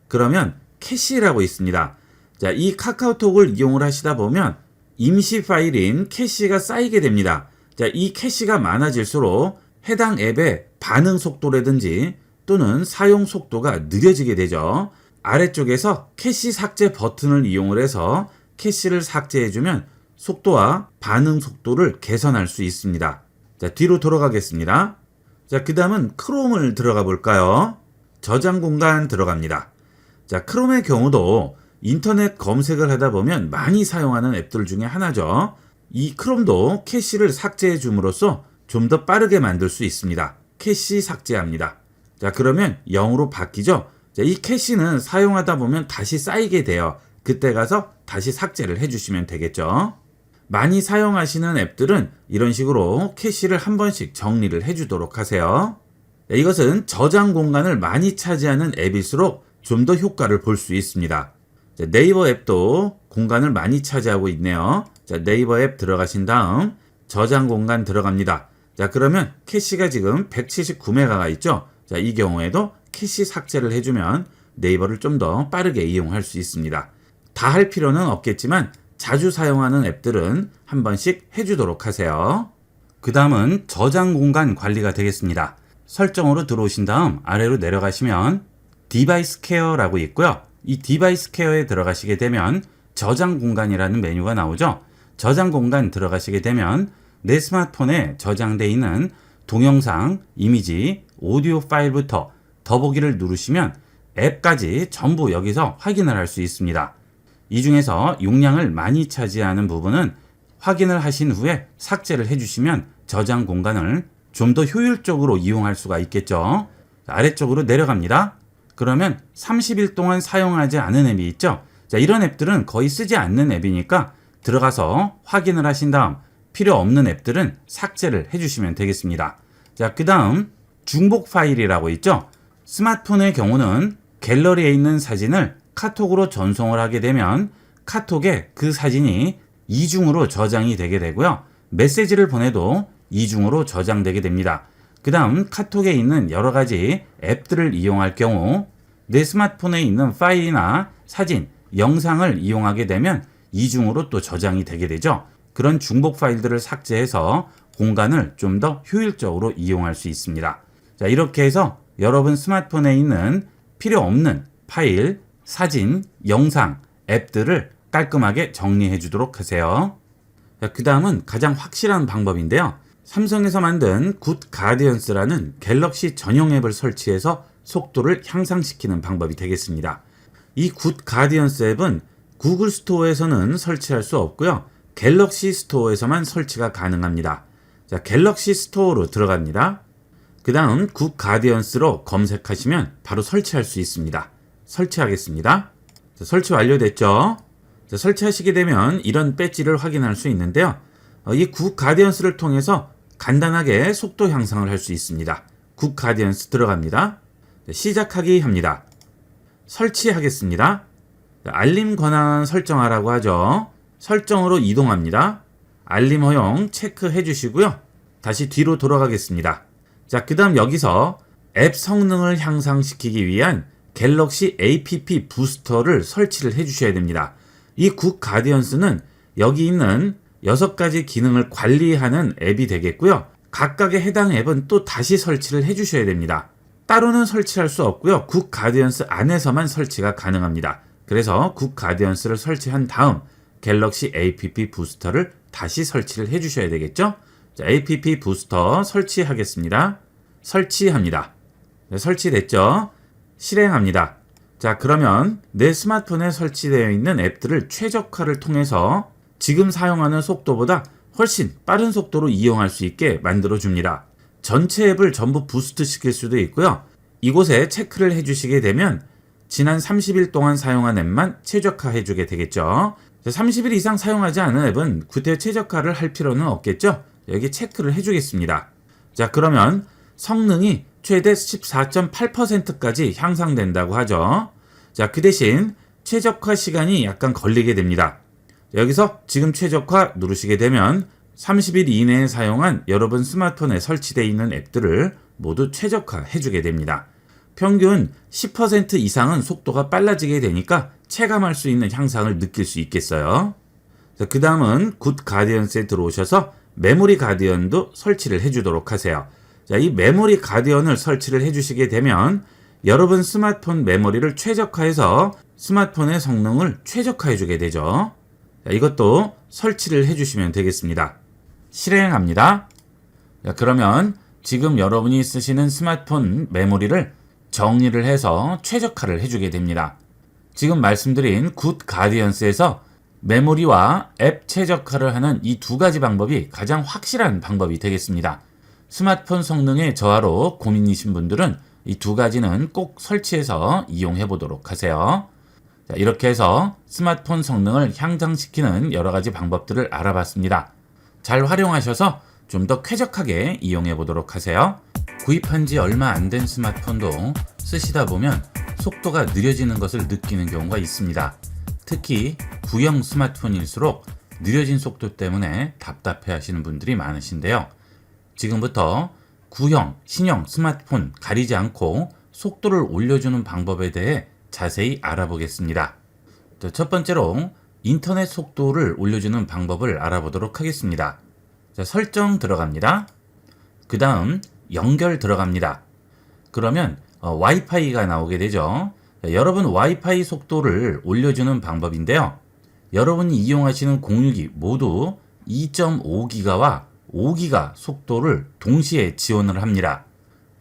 Speaker 1: 그러면 캐시라고 있습니다. 자, 이 카카오톡을 이용을 하시다 보면 임시 파일인 캐시가 쌓이게 됩니다. 자, 이 캐시가 많아질수록 해당 앱의 반응 속도라든지 또는 사용 속도가 느려지게 되죠. 아래쪽에서 캐시 삭제 버튼을 이용을 해서 캐시를 삭제해주면 속도와 반응 속도를 개선할 수 있습니다. 자, 뒤로 돌아가겠습니다. 자, 그 다음은 크롬을 들어가 볼까요? 저장 공간 들어갑니다. 자, 크롬의 경우도 인터넷 검색을 하다 보면 많이 사용하는 앱들 중에 하나죠. 이 크롬도 캐시를 삭제해 줌으로써 좀 더 빠르게 만들 수 있습니다. 캐시 삭제합니다. 자, 그러면 0으로 바뀌죠. 자, 이 캐시는 사용하다 보면 다시 쌓이게 돼요. 그때 가서 다시 삭제를 해주시면 되겠죠. 많이 사용하시는 앱들은 이런 식으로 캐시를 한 번씩 정리를 해주도록 하세요. 자, 이것은 저장 공간을 많이 차지하는 앱일수록 좀 더 효과를 볼 수 있습니다. 자, 네이버 앱도 공간을 많이 차지하고 있네요. 자, 네이버 앱 들어가신 다음 저장 공간 들어갑니다. 자, 그러면 캐시가 지금 179메가가 있죠. 자, 이 경우에도 캐시 삭제를 해주면 네이버를 좀 더 빠르게 이용할 수 있습니다. 다 할 필요는 없겠지만 자주 사용하는 앱들은 한 번씩 해주도록 하세요. 그 다음은 저장 공간 관리가 되겠습니다. 설정으로 들어오신 다음 아래로 내려가시면 디바이스 케어라고 있고요. 이 디바이스 케어에 들어가시게 되면 저장 공간이라는 메뉴가 나오죠. 저장 공간 들어가시게 되면 내 스마트폰에 저장되어 있는 동영상, 이미지, 오디오 파일부터 더보기를 누르시면 앱까지 전부 여기서 확인을 할 수 있습니다. 이 중에서 용량을 많이 차지하는 부분은 확인을 하신 후에 삭제를 해주시면 저장 공간을 좀 더 효율적으로 이용할 수가 있겠죠. 아래쪽으로 내려갑니다. 그러면 30일 동안 사용하지 않은 앱이 있죠. 자, 이런 앱들은 거의 쓰지 않는 앱이니까 들어가서 확인을 하신 다음 필요 없는 앱들은 삭제를 해주시면 되겠습니다. 자, 그 다음 중복 파일이라고 있죠. 스마트폰의 경우는 갤러리에 있는 사진을 카톡으로 전송을 하게 되면 카톡에 그 사진이 이중으로 저장이 되게 되고요. 메시지를 보내도 이중으로 저장되게 됩니다. 그 다음 카톡에 있는 여러 가지 앱들을 이용할 경우 내 스마트폰에 있는 파일이나 사진, 영상을 이용하게 되면 이중으로 또 저장이 되게 되죠. 그런 중복 파일들을 삭제해서 공간을 좀 더 효율적으로 이용할 수 있습니다. 자, 이렇게 해서 여러분 스마트폰에 있는 필요 없는 파일, 사진, 영상, 앱들을 깔끔하게 정리해 주도록 하세요. 자, 그 다음은 가장 확실한 방법인데요. 삼성에서 만든 굿 가디언스라는 갤럭시 전용 앱을 설치해서 속도를 향상시키는 방법이 되겠습니다. 이 굿 가디언스 앱은 구글 스토어에서는 설치할 수 없고요. 갤럭시 스토어에서만 설치가 가능합니다. 자, 갤럭시 스토어로 들어갑니다. 그 다음 굿 가디언스로 검색하시면 바로 설치할 수 있습니다. 설치하겠습니다. 자, 설치 완료됐죠? 자, 설치하시게 되면 이런 배지를 확인할 수 있는데요. 이 굿 가디언스를 통해서 간단하게 속도 향상을 할 수 있습니다. 굿 가디언스 들어갑니다. 자, 시작하기 합니다. 설치하겠습니다. 자, 알림 권한 설정하라고 하죠. 설정으로 이동합니다. 알림 허용 체크해 주시고요. 다시 뒤로 돌아가겠습니다. 자, 그 다음 여기서 앱 성능을 향상시키기 위한 갤럭시 app 부스터를 설치를 해 주셔야 됩니다. 이 굿 가디언스는 여기 있는 6가지 기능을 관리하는 앱이 되겠고요. 각각의 해당 앱은 또 다시 설치를 해 주셔야 됩니다. 따로는 설치할 수 없고요. 굿 가디언스 안에서만 설치가 가능합니다. 그래서 굿 가디언스를 설치한 다음 갤럭시 app 부스터를 다시 설치를 해 주셔야 되겠죠? 자, app 부스터 설치하겠습니다. 설치합니다. 네, 설치됐죠? 실행합니다. 자, 그러면 내 스마트폰에 설치되어 있는 앱들을 최적화를 통해서 지금 사용하는 속도보다 훨씬 빠른 속도로 이용할 수 있게 만들어 줍니다. 전체 앱을 전부 부스트 시킬 수도 있고요. 이곳에 체크를 해주시게 되면 지난 30일 동안 사용한 앱만 최적화해 주게 되겠죠. 30일 이상 사용하지 않은 앱은 구태 최적화를 할 필요는 없겠죠. 여기 체크를 해주겠습니다. 자, 그러면 성능이 최대 14.8%까지 향상된다고 하죠. 자, 그 대신 최적화 시간이 약간 걸리게 됩니다. 여기서 지금 최적화 누르시게 되면 30일 이내에 사용한 여러분 스마트폰에 설치되어 있는 앱들을 모두 최적화 해주게 됩니다. 평균 10% 이상은 속도가 빨라지게 되니까 체감할 수 있는 향상을 느낄 수 있겠어요. 그 다음은 굿 가디언스에 들어오셔서 메모리 가디언도 설치를 해주도록 하세요. 자, 이 메모리 가디언을 설치를 해주시게 되면 여러분 스마트폰 메모리를 최적화해서 스마트폰의 성능을 최적화해주게 되죠. 자, 이것도 설치를 해주시면 되겠습니다. 실행합니다. 자, 그러면 지금 여러분이 쓰시는 스마트폰 메모리를 정리를 해서 최적화를 해주게 됩니다. 지금 말씀드린 굿 가디언스에서 메모리와 앱 최적화를 하는 이 두 가지 방법이 가장 확실한 방법이 되겠습니다. 스마트폰 성능의 저하로 고민이신 분들은 이 두 가지는 꼭 설치해서 이용해 보도록 하세요. 자, 이렇게 해서 스마트폰 성능을 향상시키는 여러 가지 방법들을 알아봤습니다. 잘 활용하셔서 좀 더 쾌적하게 이용해 보도록 하세요. 구입한 지 얼마 안 된 스마트폰도 쓰시다 보면 속도가 느려지는 것을 느끼는 경우가 있습니다. 특히 구형 스마트폰일수록 느려진 속도 때문에 답답해 하시는 분들이 많으신데요. 지금부터 구형, 신형 스마트폰 가리지 않고 속도를 올려주는 방법에 대해 자세히 알아보겠습니다. 첫 번째로 인터넷 속도를 올려주는 방법을 알아보도록 하겠습니다. 자, 설정 들어갑니다. 그 다음 연결 들어갑니다. 그러면 와이파이가 나오게 되죠. 자, 여러분 와이파이 속도를 올려주는 방법인데요. 여러분이 이용하시는 공유기 모두 2.5기가와 5기가 속도를 동시에 지원을 합니다.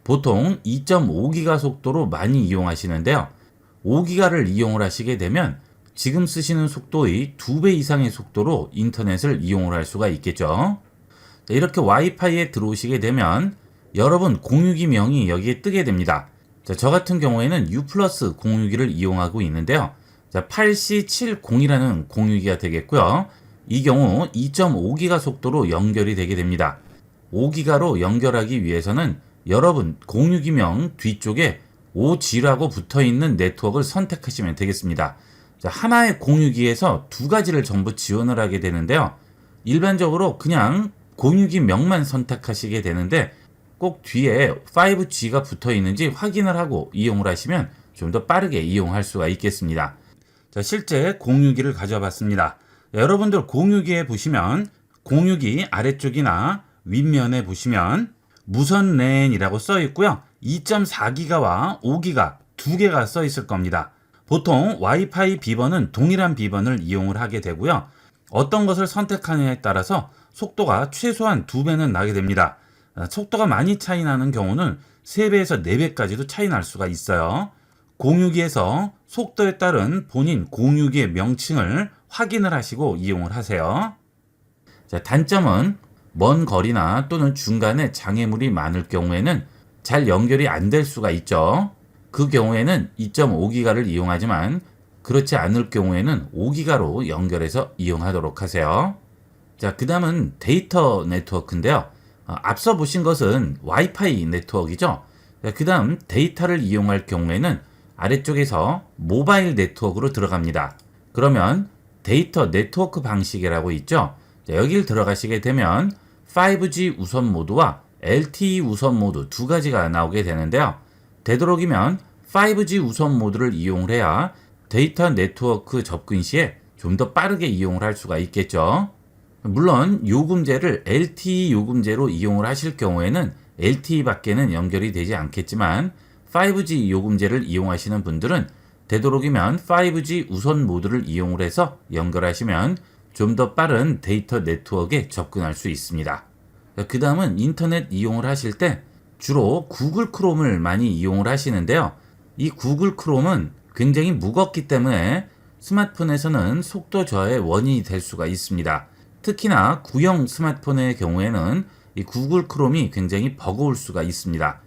Speaker 1: 보통 2.5기가 속도로 많이 이용하시는데요. 5기가를 이용을 하시게 되면 지금 쓰시는 속도의 2배 이상의 속도로 인터넷을 이용을 할 수가 있겠죠. 이렇게 와이파이에 들어오시게 되면 여러분 공유기 명이 여기에 뜨게 됩니다. 자, 저 같은 경우에는 U+ 공유기를 이용하고 있는데요. 자, 8C70이라는 공유기가 되겠고요. 이 경우 2.5기가 속도로 연결이 되게 됩니다. 5기가로 연결하기 위해서는 여러분 공유기명 뒤쪽에 5G라고 붙어있는 네트워크를 선택하시면 되겠습니다. 자, 하나의 공유기에서 두 가지를 전부 지원을 하게 되는데요. 일반적으로 그냥 공유기명만 선택하시게 되는데 꼭 뒤에 5G가 붙어 있는지 확인을 하고 이용을 하시면 좀 더 빠르게 이용할 수가 있겠습니다. 자, 실제 공유기를 가져봤습니다. 여러분들 공유기에 보시면 공유기 아래쪽이나 윗면에 보시면 무선 랜이라고 써 있고요. 2.4기가와 5기가 두 개가 써 있을 겁니다. 보통 와이파이 비번은 동일한 비번을 이용을 하게 되고요. 어떤 것을 선택하느냐에 따라서 속도가 최소한 2배는 나게 됩니다. 속도가 많이 차이 나는 경우는 3배에서 4배까지도 차이 날 수가 있어요. 공유기에서 속도에 따른 본인 공유기의 명칭을 확인을 하시고 이용을 하세요. 자, 단점은 먼 거리나 또는 중간에 장애물이 많을 경우에는 잘 연결이 안 될 수가 있죠. 그 경우에는 2.5기가를 이용하지만 그렇지 않을 경우에는 5기가로 연결해서 이용하도록 하세요. 자, 그 다음은 데이터 네트워크인데요. 앞서 보신 것은 와이파이 네트워크이죠. 그 다음 데이터를 이용할 경우에는 아래쪽에서 모바일 네트워크로 들어갑니다. 그러면 데이터 네트워크 방식이라고 있죠. 자, 여기를 들어가시게 되면 5G 우선 모드와 LTE 우선 모드 두 가지가 나오게 되는데요. 되도록이면 5G 우선 모드를 이용을 해야 데이터 네트워크 접근 시에 좀 더 빠르게 이용을 할 수가 있겠죠. 물론 요금제를 LTE 요금제로 이용을 하실 경우에는 LTE 밖에는 연결이 되지 않겠지만 5G 요금제를 이용하시는 분들은 되도록이면 5G 우선 모드를 이용을 해서 연결하시면 좀 더 빠른 데이터 네트워크에 접근할 수 있습니다. 그 다음은 인터넷 이용을 하실 때 주로 구글 크롬을 많이 이용을 하시는데요. 이 구글 크롬은 굉장히 무겁기 때문에 스마트폰에서는 속도 저하의 원인이 될 수가 있습니다. 특히나 구형 스마트폰의 경우에는 이 구글 크롬이 굉장히 버거울 수가 있습니다.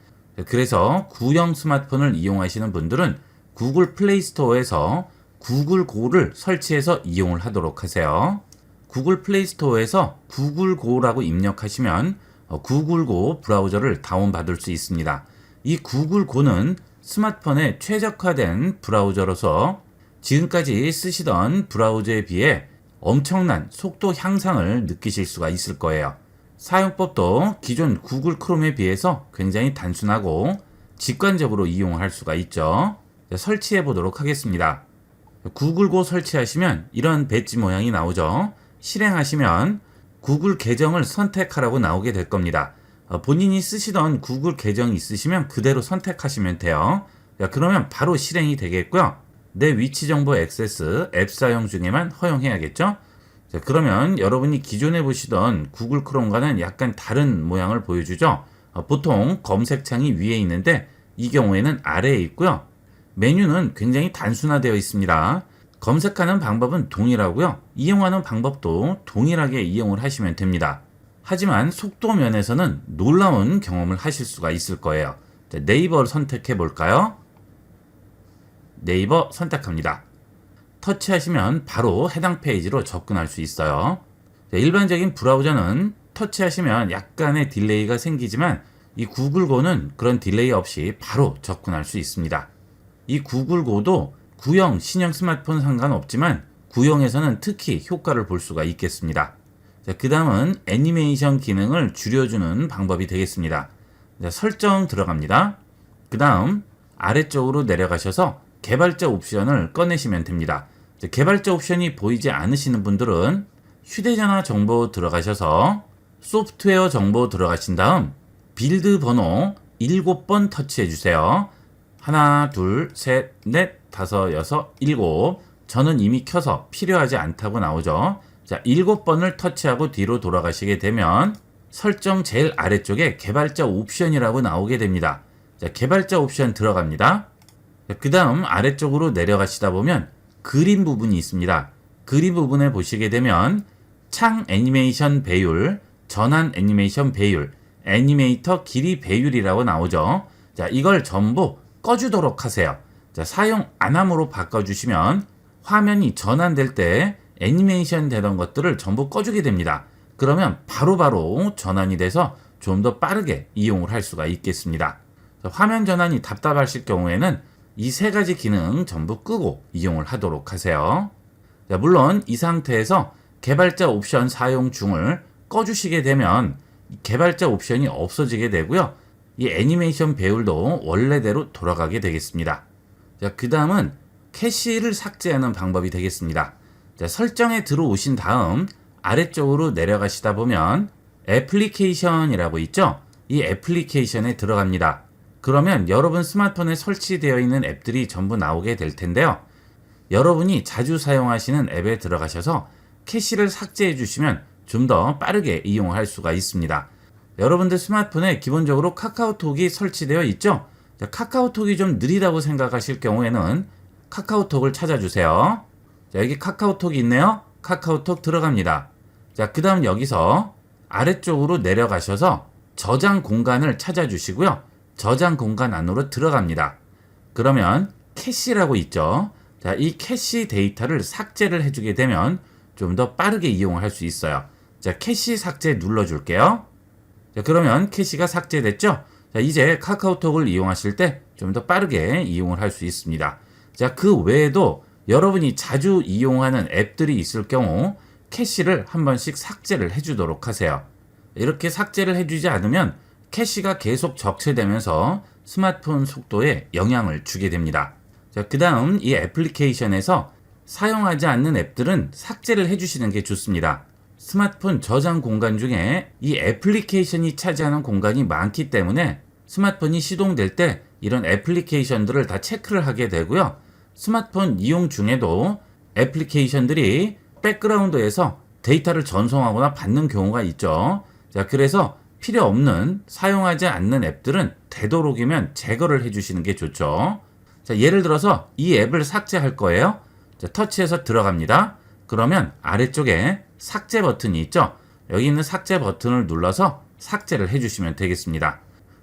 Speaker 1: 그래서 구형 스마트폰을 이용하시는 분들은 구글 플레이 스토어에서 구글 고를 설치해서 이용을 하도록 하세요. 구글 플레이 스토어에서 구글 고라고 입력하시면 구글 고 브라우저를 다운받을 수 있습니다. 이 구글 고는 스마트폰에 최적화된 브라우저로서 지금까지 쓰시던 브라우저에 비해 엄청난 속도 향상을 느끼실 수가 있을 거예요. 사용법도 기존 구글 크롬에 비해서 굉장히 단순하고 직관적으로 이용할 수가 있죠. 설치해 보도록 하겠습니다. 구글 고 설치하시면 이런 배지 모양이 나오죠. 실행하시면 구글 계정을 선택하라고 나오게 될 겁니다. 본인이 쓰시던 구글 계정이 있으시면 그대로 선택하시면 돼요. 그러면 바로 실행이 되겠고요. 내 위치 정보 액세스 앱 사용 중에만 허용해야겠죠. 자, 그러면 여러분이 기존에 보시던 구글 크롬과는 약간 다른 모양을 보여주죠. 보통 검색창이 위에 있는데 이 경우에는 아래에 있고요. 메뉴는 굉장히 단순화되어 있습니다. 검색하는 방법은 동일하고요. 이용하는 방법도 동일하게 이용을 하시면 됩니다. 하지만 속도 면에서는 놀라운 경험을 하실 수가 있을 거예요. 자, 네이버를 선택해 볼까요? 네이버 선택합니다. 터치하시면 바로 해당 페이지로 접근할 수 있어요. 자, 일반적인 브라우저는 터치하시면 약간의 딜레이가 생기지만 이 구글고는 그런 딜레이 없이 바로 접근할 수 있습니다. 이 구글고도 구형, 신형 스마트폰 상관없지만 구형에서는 특히 효과를 볼 수가 있겠습니다. 그 다음은 애니메이션 기능을 줄여주는 방법이 되겠습니다. 자, 설정 들어갑니다. 그 다음 아래쪽으로 내려가셔서 개발자 옵션을 꺼내시면 됩니다. 개발자 옵션이 보이지 않으시는 분들은 휴대전화 정보 들어가셔서 소프트웨어 정보 들어가신 다음 빌드 번호 7번 터치해 주세요. 하나, 둘, 셋, 넷, 다섯, 여섯, 일곱. 저는 이미 켜서 필요하지 않다고 나오죠. 자, 7번을 터치하고 뒤로 돌아가시게 되면 설정 제일 아래쪽에 개발자 옵션이라고 나오게 됩니다. 자, 개발자 옵션 들어갑니다. 그 다음 아래쪽으로 내려가시다 보면 그림 부분이 있습니다. 그림 부분에 보시게 되면 창 애니메이션 배율, 전환 애니메이션 배율, 애니메이터 길이 배율이라고 나오죠. 자, 이걸 전부 꺼주도록 하세요. 자, 사용 안함으로 바꿔주시면 화면이 전환될 때 애니메이션 되던 것들을 전부 꺼주게 됩니다. 그러면 바로바로 전환이 돼서 좀 더 빠르게 이용을 할 수가 있겠습니다. 자, 화면 전환이 답답하실 경우에는 이 세 가지 기능 전부 끄고 이용을 하도록 하세요. 자, 물론 이 상태에서 개발자 옵션 사용 중을 꺼주시게 되면 개발자 옵션이 없어지게 되고요. 이 애니메이션 배율도 원래대로 돌아가게 되겠습니다. 자, 그 다음은 캐시를 삭제하는 방법이 되겠습니다. 자, 설정에 들어오신 다음 아래쪽으로 내려가시다 보면 애플리케이션이라고 있죠? 이 애플리케이션에 들어갑니다. 그러면 여러분 스마트폰에 설치되어 있는 앱들이 전부 나오게 될 텐데요. 여러분이 자주 사용하시는 앱에 들어가셔서 캐시를 삭제해 주시면 좀 더 빠르게 이용할 수가 있습니다. 여러분들 스마트폰에 기본적으로 카카오톡이 설치되어 있죠? 자, 카카오톡이 좀 느리다고 생각하실 경우에는 카카오톡을 찾아주세요. 자, 여기 카카오톡이 있네요. 카카오톡 들어갑니다. 자, 그 다음 여기서 아래쪽으로 내려가셔서 저장 공간을 찾아주시고요. 저장 공간 안으로 들어갑니다. 그러면 캐시라고 있죠. 자, 이 캐시 데이터를 삭제를 해주게 되면 좀 더 빠르게 이용할 수 있어요. 자, 캐시 삭제 눌러줄게요. 자, 그러면 캐시가 삭제됐죠? 자, 이제 카카오톡을 이용하실 때 좀 더 빠르게 이용을 할 수 있습니다. 자, 그 외에도 여러분이 자주 이용하는 앱들이 있을 경우 캐시를 한 번씩 삭제를 해주도록 하세요. 이렇게 삭제를 해주지 않으면 캐시가 계속 적체되면서 스마트폰 속도에 영향을 주게 됩니다. 자, 그 다음 이 애플리케이션에서 사용하지 않는 앱들은 삭제를 해주시는 게 좋습니다. 스마트폰 저장 공간 중에 이 애플리케이션이 차지하는 공간이 많기 때문에 스마트폰이 시동될 때 이런 애플리케이션들을 다 체크를 하게 되고요. 스마트폰 이용 중에도 애플리케이션들이 백그라운드에서 데이터를 전송하거나 받는 경우가 있죠. 자, 그래서 필요 없는 사용하지 않는 앱들은 되도록이면 제거를 해주시는 게 좋죠. 자, 예를 들어서 이 앱을 삭제할 거예요. 자, 터치해서 들어갑니다. 그러면 아래쪽에 삭제 버튼이 있죠. 여기 있는 삭제 버튼을 눌러서 삭제를 해주시면 되겠습니다.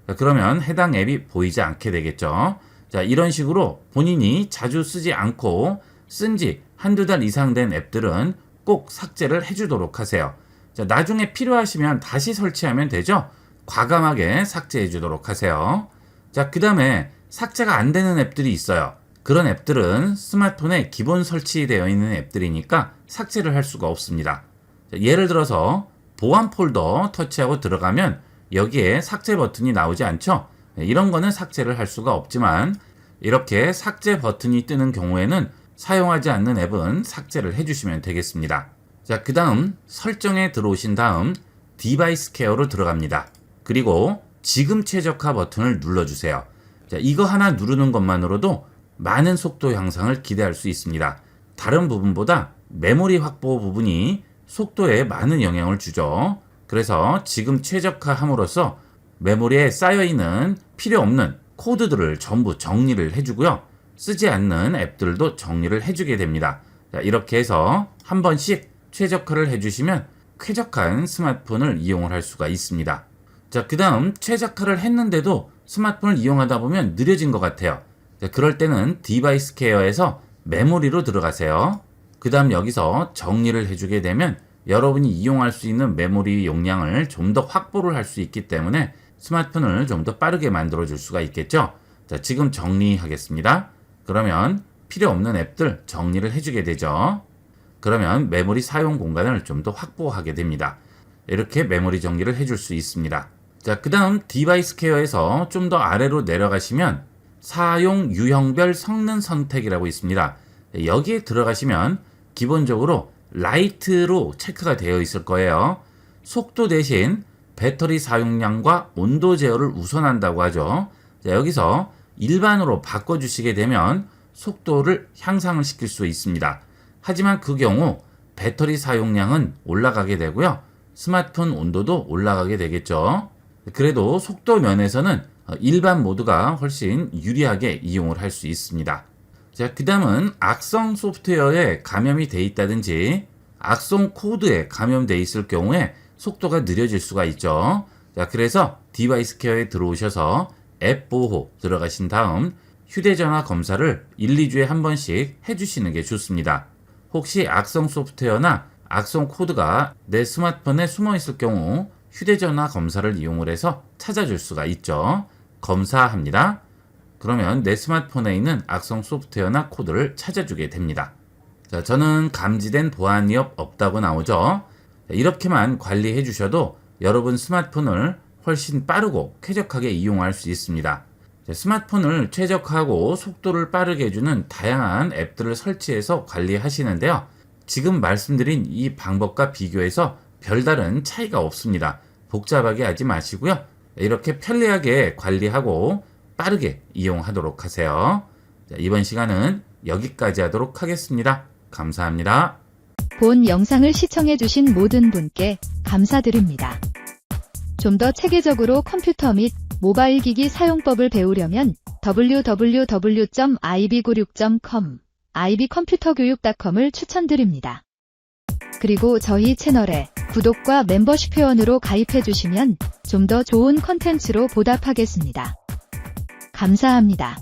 Speaker 1: 자, 그러면 해당 앱이 보이지 않게 되겠죠. 자, 이런 식으로 본인이 자주 쓰지 않고 쓴 지 한두 달 이상 된 앱들은 꼭 삭제를 해주도록 하세요. 자, 나중에 필요하시면 다시 설치하면 되죠. 과감하게 삭제해 주도록 하세요. 자, 그 다음에 삭제가 안 되는 앱들이 있어요. 그런 앱들은 스마트폰에 기본 설치되어 있는 앱들이니까 삭제를 할 수가 없습니다. 자, 예를 들어서 보안 폴더 터치하고 들어가면 여기에 삭제 버튼이 나오지 않죠? 이런 거는 삭제를 할 수가 없지만 이렇게 삭제 버튼이 뜨는 경우에는 사용하지 않는 앱은 삭제를 해주시면 되겠습니다. 자, 그 다음 설정에 들어오신 다음 디바이스 케어로 들어갑니다. 그리고 지금 최적화 버튼을 눌러주세요. 자, 이거 하나 누르는 것만으로도 많은 속도 향상을 기대할 수 있습니다. 다른 부분보다 메모리 확보 부분이 속도에 많은 영향을 주죠. 그래서 지금 최적화함으로써 메모리에 쌓여있는 필요 없는 코드들을 전부 정리를 해주고요. 쓰지 않는 앱들도 정리를 해주게 됩니다. 자, 이렇게 해서 한 번씩 최적화를 해주시면 쾌적한 스마트폰을 이용을 할 수가 있습니다. 자, 그 다음 최적화를 했는데도 스마트폰을 이용하다 보면 느려진 것 같아요. 자, 그럴 때는 디바이스 케어에서 메모리로 들어가세요. 그 다음 여기서 정리를 해주게 되면 여러분이 이용할 수 있는 메모리 용량을 좀 더 확보를 할 수 있기 때문에 스마트폰을 좀 더 빠르게 만들어 줄 수가 있겠죠. 자, 지금 정리하겠습니다. 그러면 필요 없는 앱들 정리를 해주게 되죠. 그러면 메모리 사용 공간을 좀 더 확보하게 됩니다. 이렇게 메모리 정리를 해줄 수 있습니다. 자, 그 다음 디바이스 케어에서 좀 더 아래로 내려가시면 사용 유형별 성능 선택이라고 있습니다. 여기에 들어가시면 기본적으로 라이트로 체크가 되어 있을 거예요. 속도 대신 배터리 사용량과 온도 제어를 우선한다고 하죠. 자, 여기서 일반으로 바꿔주시게 되면 속도를 향상을 시킬 수 있습니다. 하지만 그 경우 배터리 사용량은 올라가게 되고요. 스마트폰 온도도 올라가게 되겠죠. 그래도 속도 면에서는 일반 모드가 훨씬 유리하게 이용을 할 수 있습니다. 자, 그 다음은 악성 소프트웨어에 감염이 돼 있다든지 악성 코드에 감염돼 있을 경우에 속도가 느려질 수가 있죠. 자, 그래서 디바이스 케어에 들어오셔서 앱 보호 들어가신 다음 휴대전화 검사를 1, 2주에 한 번씩 해주시는 게 좋습니다. 혹시 악성 소프트웨어나 악성 코드가 내 스마트폰에 숨어 있을 경우 휴대전화 검사를 이용을 해서 찾아줄 수가 있죠. 검사합니다. 그러면 내 스마트폰에 있는 악성 소프트웨어나 코드를 찾아주게 됩니다. 자, 저는 감지된 보안 위협 없다고 나오죠. 이렇게만 관리해 주셔도 여러분 스마트폰을 훨씬 빠르고 쾌적하게 이용할 수 있습니다. 스마트폰을 최적화하고 속도를 빠르게 해주는 다양한 앱들을 설치해서 관리하시는데요. 지금 말씀드린 이 방법과 비교해서 별다른 차이가 없습니다. 복잡하게 하지 마시고요. 이렇게 편리하게 관리하고 빠르게 이용하도록 하세요. 자, 이번 시간은 여기까지 하도록 하겠습니다. 감사합니다.
Speaker 2: 본 영상을 시청해주신 모든 분께 감사드립니다. 좀 더 체계적으로 컴퓨터 및 모바일 기기 사용법을 배우려면 www.ib96.com, ib컴퓨터교육.com을 추천드립니다. 그리고 저희 채널에 구독과 멤버십 회원으로 가입해주시면 좀 더 좋은 컨텐츠로 보답하겠습니다. 감사합니다.